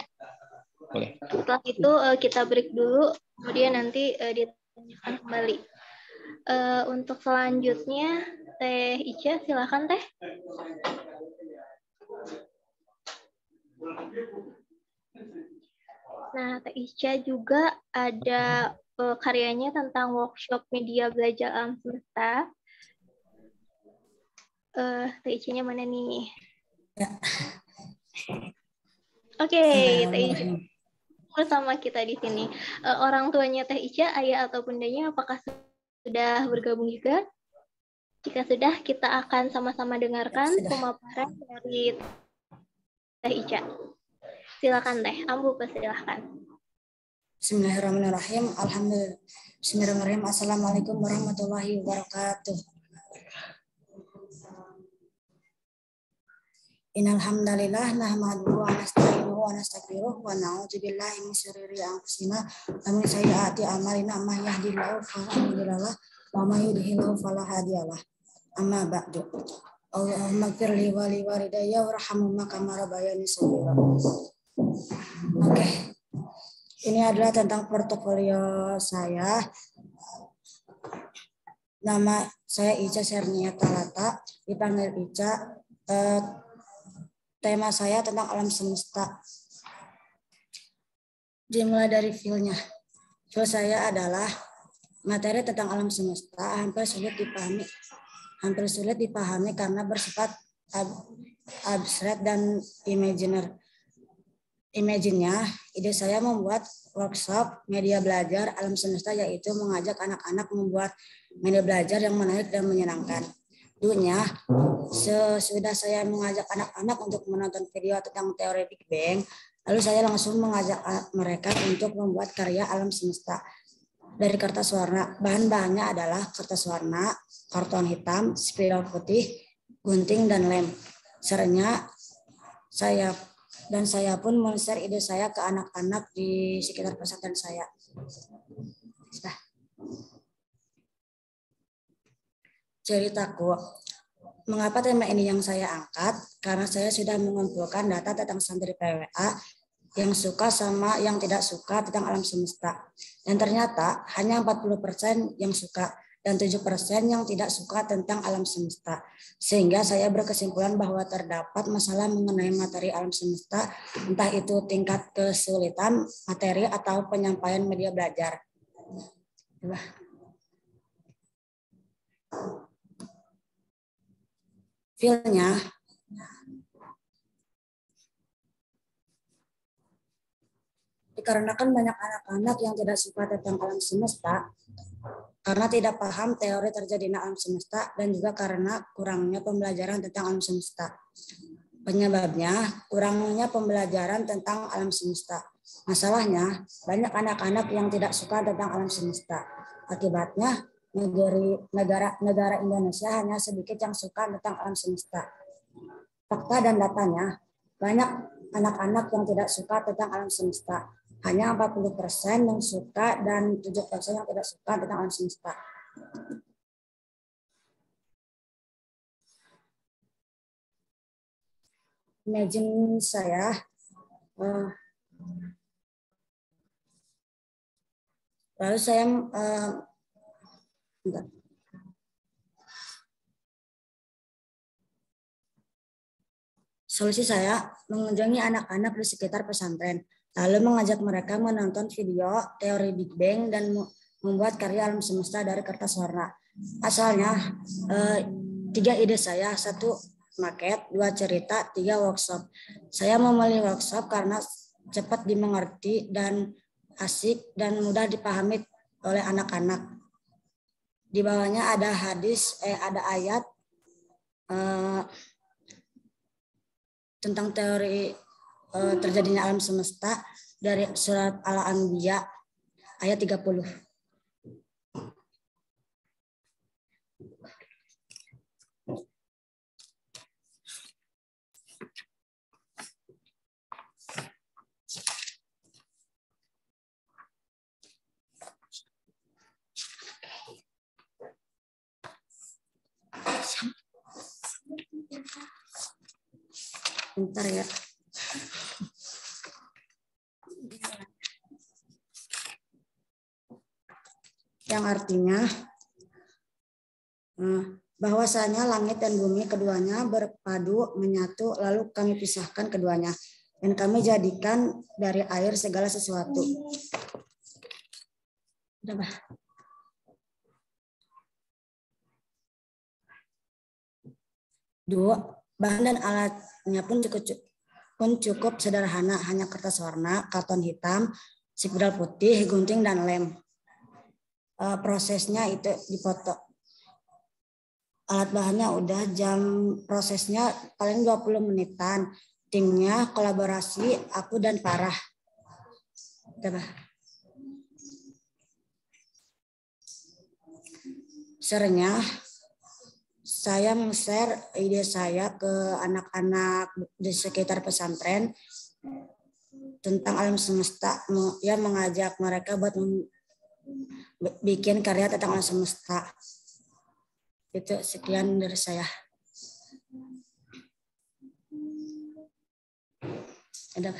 Boleh. Setelah itu kita break dulu, kemudian nanti ditanyakan kembali. Untuk selanjutnya, Teh Ica, silakan Teh. Nah, Teh Ica juga ada karyanya tentang workshop media belajar alam semesta. Teh Ica-nya mana nih? Ya. Oke, Teh Ica bersama kita di sini. Orang tuanya Teh Ica, ayah atau bundanya, apakah sudah bergabung juga? Jika sudah, kita akan sama-sama dengarkan pemaparan dari Teh Ica. Silakan Teh, Ambu persilahkan. Bismillahirrahmanirrahim. Alhamdulillah. Bismillahirrahmanirrahim. Assalamualaikum warahmatullahi wabarakatuh. Innal hamdalillah nahmaduhu wa nasta'inuhu wa nastaghfiruh wa na'udzu billahi min syururi anfusina wa min sayyiati a'malina may yahdihillahu fala mudhillalah wa may yudhlil fala hadiyalah. Amma ba'du. Allahumma ighfir li wa li walidayya warhamhuma kama rabbayani shaghira. Oke. Ini adalah tentang portofolio saya. Nama saya Ica Sernia Talata, dipanggil Ica. Tema saya tentang alam semesta. Dimulai dari feel-nya. Feel saya adalah materi tentang alam semesta hampir sulit dipahami karena bersifat abstrak dan imagine-nya, ide saya membuat workshop media belajar alam semesta, yaitu mengajak anak-anak membuat media belajar yang menarik dan menyenangkan. Dulunya, sesudah saya mengajak anak-anak untuk menonton video tentang teori Big Bang, lalu saya langsung mengajak mereka untuk membuat karya alam semesta dari kertas warna. Bahan-bahannya adalah kertas warna, karton hitam, spidol putih, gunting, dan lem. Sernya saya pun men-share ide saya ke anak-anak di sekitar pesantren saya. Sudah. Ceritaku. Mengapa tema ini yang saya angkat? Karena saya sudah mengumpulkan data tentang santri PWA yang suka sama yang tidak suka tentang alam semesta. Dan ternyata hanya 40% yang suka dan 7% yang tidak suka tentang alam semesta. Sehingga saya berkesimpulan bahwa terdapat masalah mengenai materi alam semesta, entah itu tingkat kesulitan materi atau penyampaian media belajar. Feel-nya dikarenakan banyak anak-anak yang tidak suka tentang alam semesta karena tidak paham teori terjadinya alam semesta dan juga karena kurangnya pembelajaran tentang alam semesta. Penyebabnya kurangnya pembelajaran tentang alam semesta. Masalahnya banyak anak-anak yang tidak suka tentang alam semesta. Akibatnya negara Indonesia hanya sedikit yang suka tentang alam semesta. Fakta dan datanya, banyak anak-anak yang tidak suka tentang alam semesta. Hanya 40% yang suka dan 7% yang tidak suka tentang alam semesta. Imagine saya lalu saya solusi saya mengunjungi anak-anak di sekitar pesantren, lalu mengajak mereka menonton video teori Big Bang dan membuat karya alam semesta dari kertas warna. Asalnya 3 ide saya, 1 maket, 2 cerita, 3 workshop. Saya memilih workshop karena cepat dimengerti dan asik dan mudah dipahami oleh anak-anak. Di bawahnya ada ada ayat tentang teori terjadinya alam semesta dari surat Al-Anbiya ayat 30. Bentar ya. Yang artinya bahwasanya langit dan bumi keduanya berpadu menyatu, lalu kami pisahkan keduanya dan kami jadikan dari air segala sesuatu. Bahan dan alatnya pun cukup sederhana, hanya kertas warna, karton hitam, spidol putih, gunting, dan lem. Prosesnya itu dipoto. Alat bahannya udah, jam prosesnya paling 20 menitan. Timnya kolaborasi aku dan Farah. Sernya saya men-share ide saya ke anak-anak di sekitar pesantren tentang alam semesta, ya mengajak mereka buat bikin karya tentang alam semesta. Itu sekian dari saya. Ada.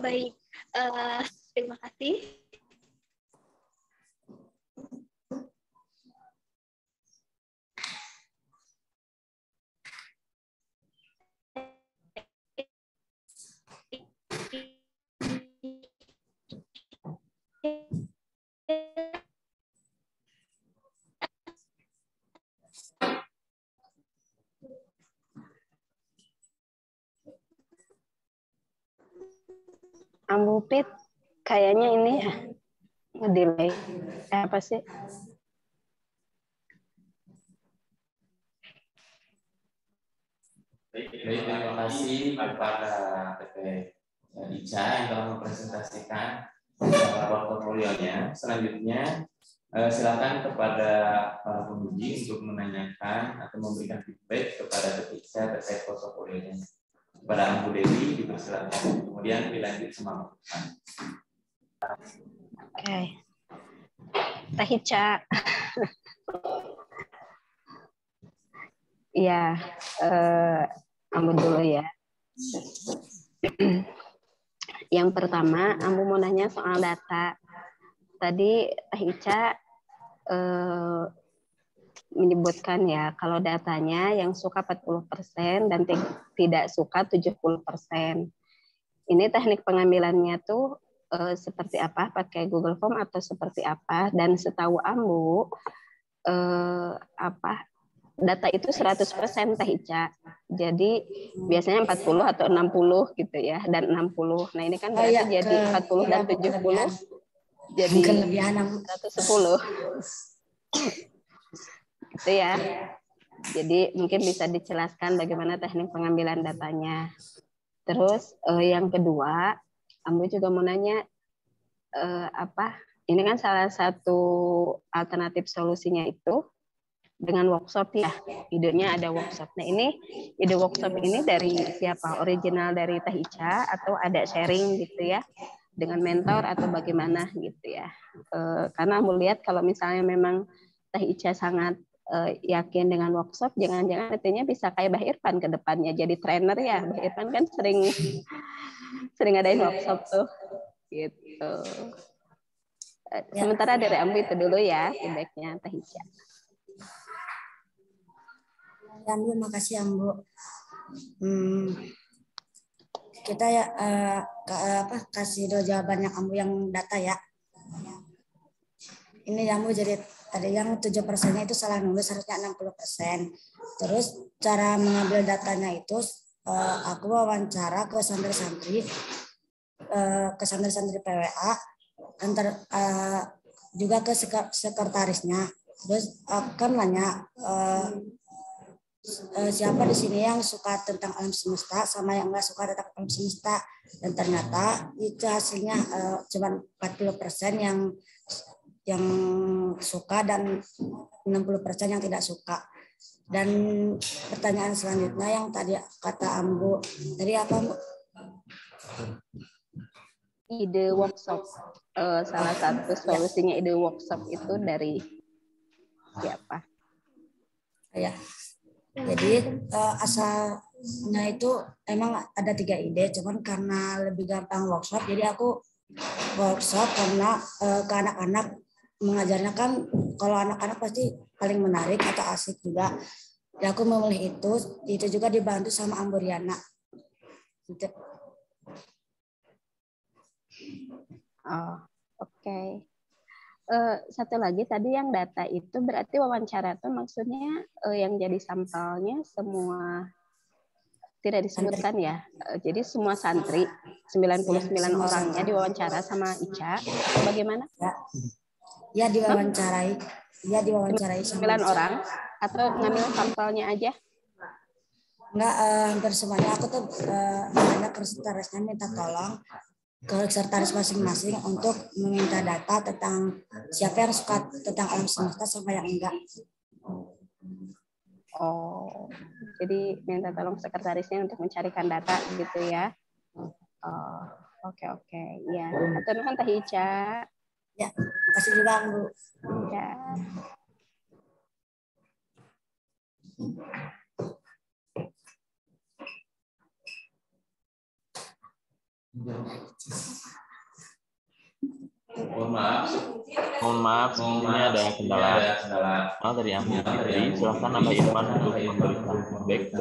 Baik, terima kasih. Ambupit, kayaknya ini ya ngedelay. Apa sih? Baik, terima kasih kepada Teteh Ica yang telah mempresentasikan portofolionya. Selanjutnya silakan kepada para penguji untuk menanyakan atau memberikan feedback kepada Ica terkait portofolionya. Kepada Ambu Dewi dipersilakan. Kemudian dilanjut sama Oke. Teh Ica. Iya, Ambu dulu ya. Yang pertama, Ambu mau nanya soal data. Tadi Teh Ica menyebutkan ya, kalau datanya yang suka 40% dan tidak suka 70%. Ini teknik pengambilannya tuh seperti apa? Pakai Google Form atau seperti apa? Dan setahu Ambu, data itu 100% Teh Ica. Jadi biasanya 40 atau 60 gitu ya, dan 60. Nah ini kan berarti jadi 40 dan 70 jadi 110. Gitu ya. Jadi mungkin bisa dijelaskan bagaimana teknik pengambilan datanya. Terus yang kedua, Ambu juga mau nanya ini kan salah satu alternatif solusinya itu dengan workshop ya, idenya ada workshop. Nah ini ide workshop ini dari siapa? Original dari Teh Ica atau ada sharing gitu ya dengan mentor atau bagaimana gitu ya? Karena mau lihat kalau misalnya memang Teh Ica sangat yakin dengan workshop, jangan-jangan nantinya bisa kayak Bah Irfan ke depannya jadi trainer ya. Bah Irfan kan sering adain workshop tuh gitu. Sementara dari Ambu itu dulu ya feedbacknya Teh Ica. Ambu, makasih Ambu. Kita ya kasih dulu jawabannya Ambu yang data ya. Ini Ambu jadi tadi yang 7%-nya itu salah nulis, harusnya 60%. Terus cara mengambil datanya itu aku wawancara ke santri-santri PWA, juga ke sekretarisnya. Terus akan nanya siapa di sini yang suka tentang alam semesta sama yang nggak suka tentang alam semesta, dan ternyata itu hasilnya cuma 40% yang suka dan 60% yang tidak suka. Dan pertanyaan selanjutnya yang tadi kata Ambu, tadi apa Ambu? Ide workshop, salah satu solusinya ide workshop itu dari siapa? Ya. Jadi asalnya itu emang ada 3 ide, cuman karena lebih gampang workshop, jadi aku workshop karena ke anak-anak mengajarnya kan, kalau anak-anak pasti paling menarik atau asik juga. Jadi aku memilih itu juga dibantu sama Amburiana. Gitu. Oh, oke. Satu lagi tadi yang data itu berarti wawancara itu maksudnya yang jadi sampelnya semua tidak disebutkan ya. Jadi semua santri 99 orangnya diwawancara sama Ica atau bagaimana? Ya diwawancarai. Ya diwawancarai 9 orang atau ngambil sampelnya aja? Enggak, hampir semuanya. Aku tuh ada sekretarisnya minta tolong ke sekretaris masing-masing untuk meminta data tentang siapa yang suka tentang alam semesta sama yang enggak. Oh, jadi minta tolong sekretarisnya untuk mencarikan data gitu ya. Oh, oke. Ya, atur nuhun Teh Ica. Ya, makasih juga Bu. Ya. Mohon maaf, ini ada kendala. Dari Ambu Fitri, silakan Abah Irfan untuk memberikan feedback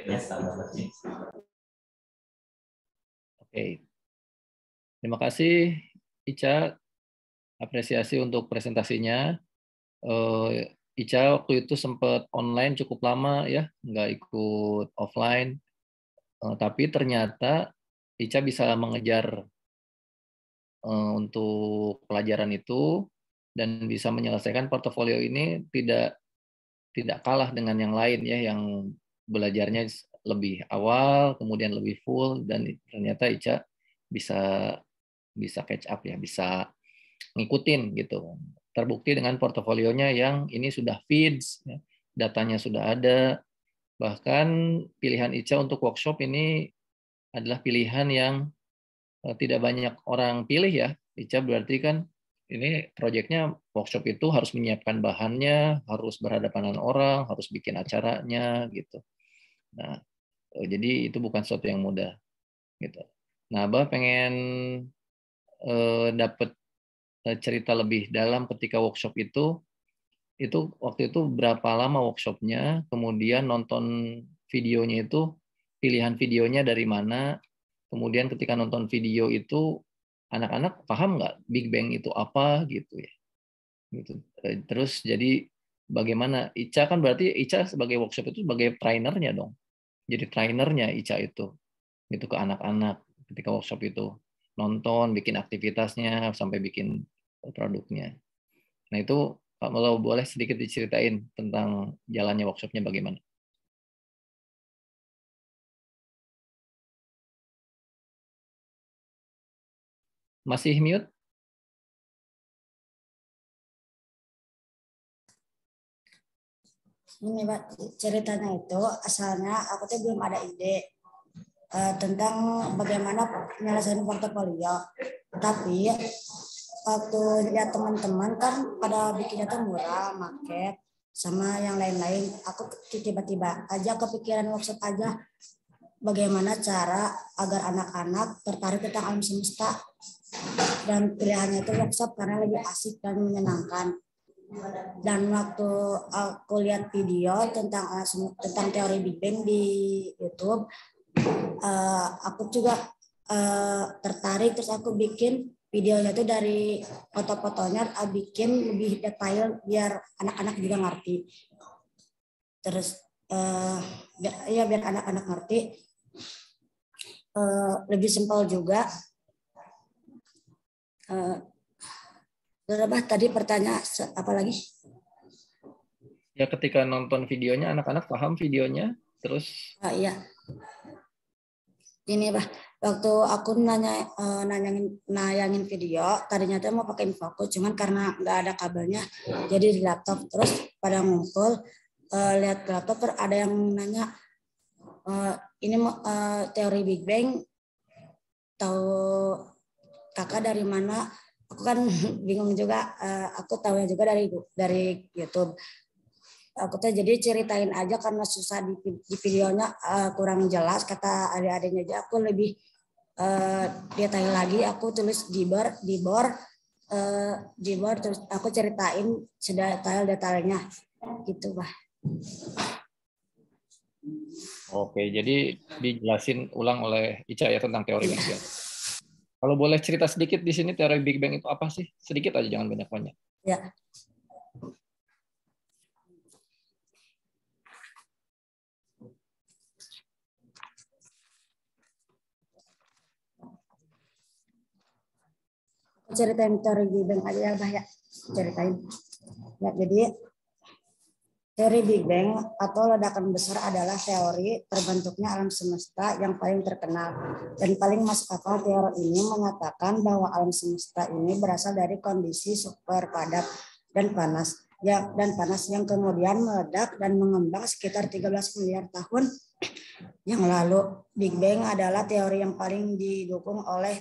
dan tanggapannya. Oke. Terima kasih Ica, apresiasi untuk presentasinya. Ica waktu itu sempat online cukup lama ya, nggak ikut offline. Tapi ternyata Ica bisa mengejar untuk pelajaran itu dan bisa menyelesaikan portofolio ini tidak kalah dengan yang lain ya, yang belajarnya lebih awal kemudian lebih full, dan ternyata Ica bisa catch up ya, bisa ngikutin gitu. Terbukti dengan portofolionya yang ini sudah feeds, ya, datanya sudah ada. Bahkan pilihan Ica untuk workshop ini adalah pilihan yang tidak banyak orang pilih ya. Ica berarti kan ini proyeknya workshop itu harus menyiapkan bahannya, harus berhadapan dengan orang, harus bikin acaranya gitu. Nah, jadi itu bukan sesuatu yang mudah gitu. Nah, Abah pengen dapat cerita lebih dalam ketika workshop itu waktu itu berapa lama workshopnya, kemudian nonton videonya itu pilihan videonya dari mana, kemudian ketika nonton video itu anak-anak paham nggak Big Bang itu apa gitu ya. Gitu. Terus jadi bagaimana Ica kan berarti Ica sebagai workshop itu sebagai trainernya dong. Jadi trainernya Ica itu gitu ke anak-anak ketika workshop itu nonton, bikin aktivitasnya sampai bikin produknya. Nah itu kalau boleh sedikit diceritain tentang jalannya workshopnya bagaimana? Masih mute? Ini Pak, ceritanya itu asalnya aku tuh belum ada ide tentang bagaimana menyelesaikan portofolio. Tapi waktu lihat teman-teman kan pada bikinnya tuh murah, market, sama yang lain-lain. Aku tiba-tiba aja kepikiran workshop aja bagaimana cara agar anak-anak tertarik tentang alam semesta. Dan pilihannya itu workshop karena lebih asik dan menyenangkan. Dan waktu aku lihat video tentang teori Big Bang di YouTube, aku juga tertarik, terus aku bikin videonya itu dari foto-fotonya, bikin lebih detail biar anak-anak juga ngerti. Terus biar anak-anak ngerti, lebih simpel juga. Berapa tadi pertanyaan apa lagi? Ya ketika nonton videonya anak-anak paham videonya terus. Iya. Ini Bah, waktu aku nayangin video, tadinya tuh mau pakai Infokus, cuman karena nggak ada kabelnya, jadi di laptop. Terus pada ngumpul, lihat laptop, terus ada yang nanya, ini teori Big Bang, tahu kakak dari mana? Aku kan bingung juga, aku tahunya juga dari YouTube. Aku tuh jadi ceritain aja karena susah di videonya kurang jelas, kata adik-adiknya aja aku lebih detail lagi. Aku tulis di board terus aku ceritain sedetail-detailnya gitu Bah. Oke, jadi dijelasin ulang oleh Ica ya tentang teori Big Bang. Kalau boleh cerita sedikit di sini teori Big Bang itu apa sih? Sedikit aja, jangan banyak-banyak. Ya. Ceritain teori Big Bang aja ya Bah ya. Ceritain. Ya, jadi teori Big Bang atau ledakan besar adalah teori terbentuknya alam semesta yang paling terkenal dan paling masuk akal. Teori ini mengatakan bahwa alam semesta ini berasal dari kondisi super padat dan panas yang kemudian meledak dan mengembang sekitar 13 miliar tahun yang lalu. Big Bang adalah teori yang paling didukung oleh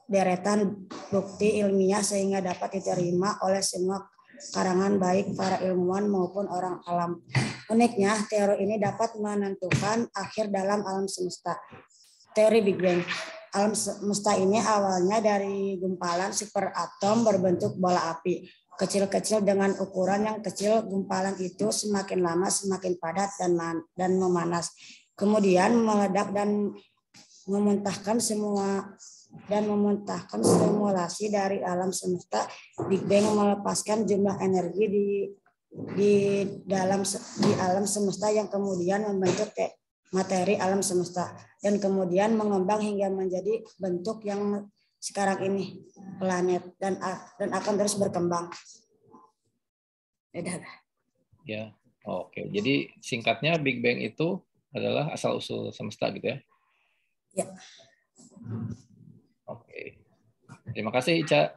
deretan bukti ilmiah sehingga dapat diterima oleh semua karangan, baik para ilmuwan maupun orang alam. Uniknya, teori ini dapat menentukan akhir dalam alam semesta. Teori Big Bang. Alam semesta ini awalnya dari gumpalan superatom berbentuk bola api. Kecil-kecil dengan ukuran yang kecil, gumpalan itu semakin lama semakin padat dan memanas. Kemudian meledak dan memuntahkan simulasi dari alam semesta. Big Bang melepaskan jumlah energi di alam semesta yang kemudian membentuk materi alam semesta dan kemudian mengembang hingga menjadi bentuk yang sekarang ini, planet, dan akan terus berkembang. Ya, oke. Jadi singkatnya Big Bang itu adalah asal-usul semesta gitu ya? Ya. Terima kasih Ica.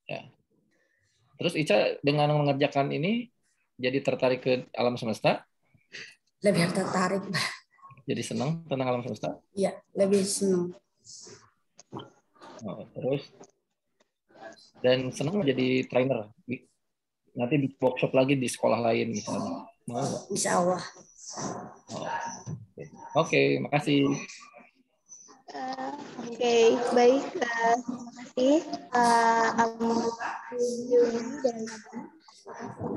Ya. Terus Ica dengan mengerjakan ini jadi tertarik ke alam semesta? Lebih tertarik. Jadi senang tentang alam semesta? Iya, lebih senang. Oh, terus dan senang jadi trainer. Nanti di workshop lagi di sekolah lain misalnya. Mau nggak? Insya Allah. Oke, makasih. Oke, baik. Terima kasih Amu dan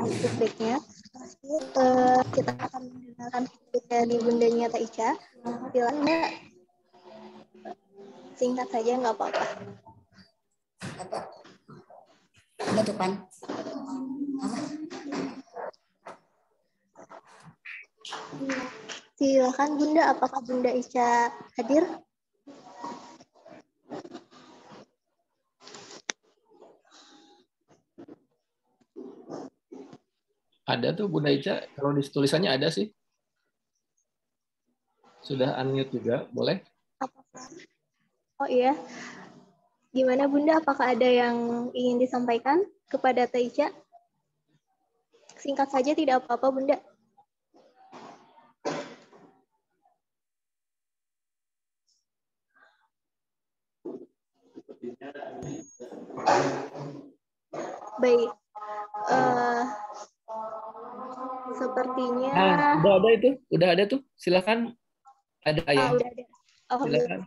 feedbacknya. Kita akan mendengarkan feedback dari bundanya Teh Ica. Silakan Mbak. Singkat saja nggak apa-apa. Penutupan. Silakan Bunda, apakah Bunda Ica hadir? Ada tuh Bunda Ica, kalau di tulisannya ada sih. Sudah unmute juga, boleh? Oh iya. Gimana Bunda, apakah ada yang ingin disampaikan kepada Teh Ica? Singkat saja, tidak apa-apa Bunda. Baik. Sepertinya udah ada itu, udah ada tuh. Silakan. Ada ya. Udah ada. Silakan.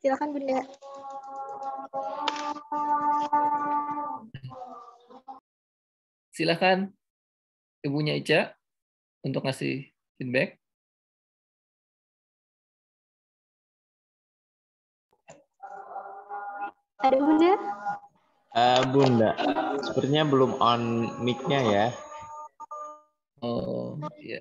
Silakan Bunda. Silakan Ibunya Ica untuk ngasih feedback. Ada Bunda? Bunda, sepertinya belum on mic-nya ya. Oh, iya.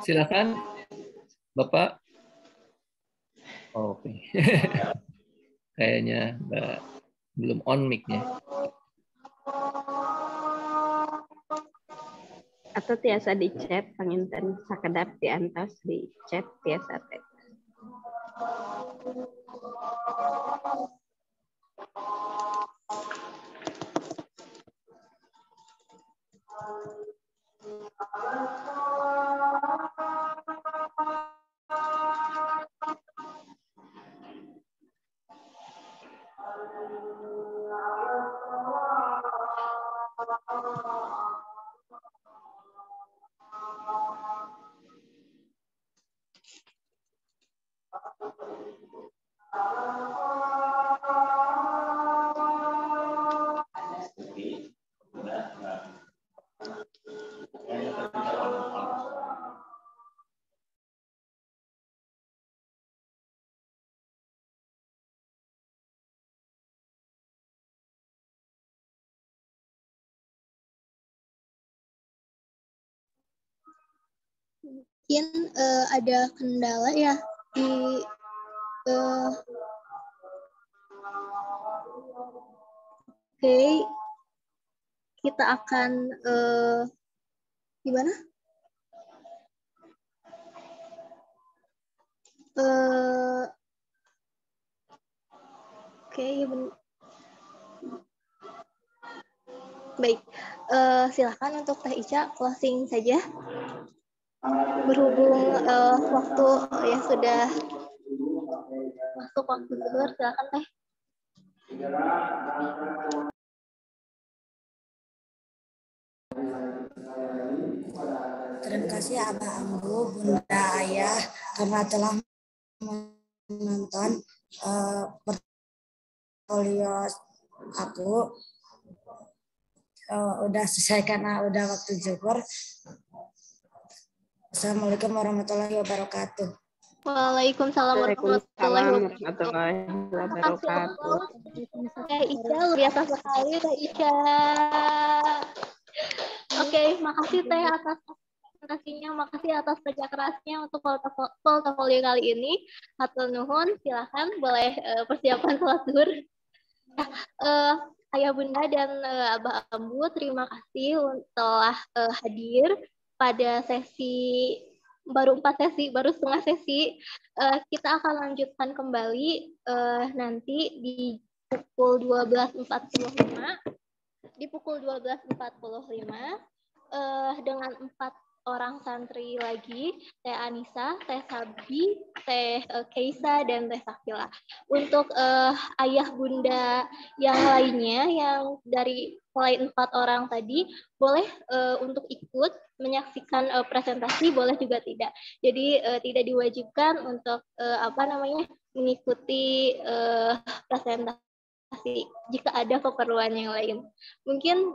Silakan, Bapak. Oh, oke. Kayaknya belum on mic-nya. Atau tiasa di chat, panginten sakedap diantos di chat tiasa teh. Mungkin ada kendala ya di Oke, kita akan gimana? Oke, ya baik. Silakan untuk Teh Ica closing saja. Berhubung waktu ya sudah masuk waktu zuhur, silakan Teh. Terima kasih Abah Ambu, Bunda Ayah karena telah menonton portfolio aku. Udah selesai karena udah waktu zuhur. Assalamualaikum warahmatullahi wabarakatuh. Waalaikumsalam warahmatullahi wabarakatuh. Teh Ica, luar biasa sekali Teh Ica. Oke, makasih Teh atas presentasinya, makasih atas kerja kerasnya untuk portofolio kali ini. Hatur nuhun, silahkan boleh persiapan sholat zuhur. Ayah Bunda dan Abah Ambu, terima kasih telah hadir pada sesi baru 4 sesi, baru setengah sesi. Kita akan lanjutkan kembali nanti di pukul 12.45. Di pukul 12.45 dengan 4 orang santri lagi, Teh Anissa, Teh Sabi, Teh Keisa, dan Teh Sakila. Untuk ayah bunda yang lainnya yang dari selain 4 orang tadi, boleh untuk ikut menyaksikan presentasi, boleh juga tidak. Jadi tidak diwajibkan untuk mengikuti presentasi jika ada keperluan yang lain. Mungkin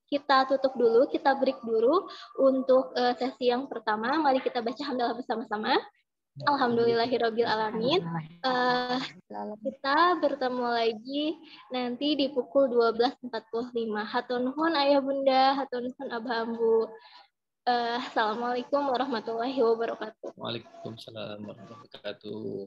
kita tutup dulu, kita break dulu untuk sesi yang pertama. Mari kita baca hamdalah bersama-sama. Alhamdulillahirabbil alamin. Kita bertemu lagi nanti di pukul 12.45. Hatur nuhun ayah bunda, hatur nuhun abah ambu. Assalamualaikum warahmatullahi wabarakatuh. Waalaikumsalam warahmatullahi wabarakatuh.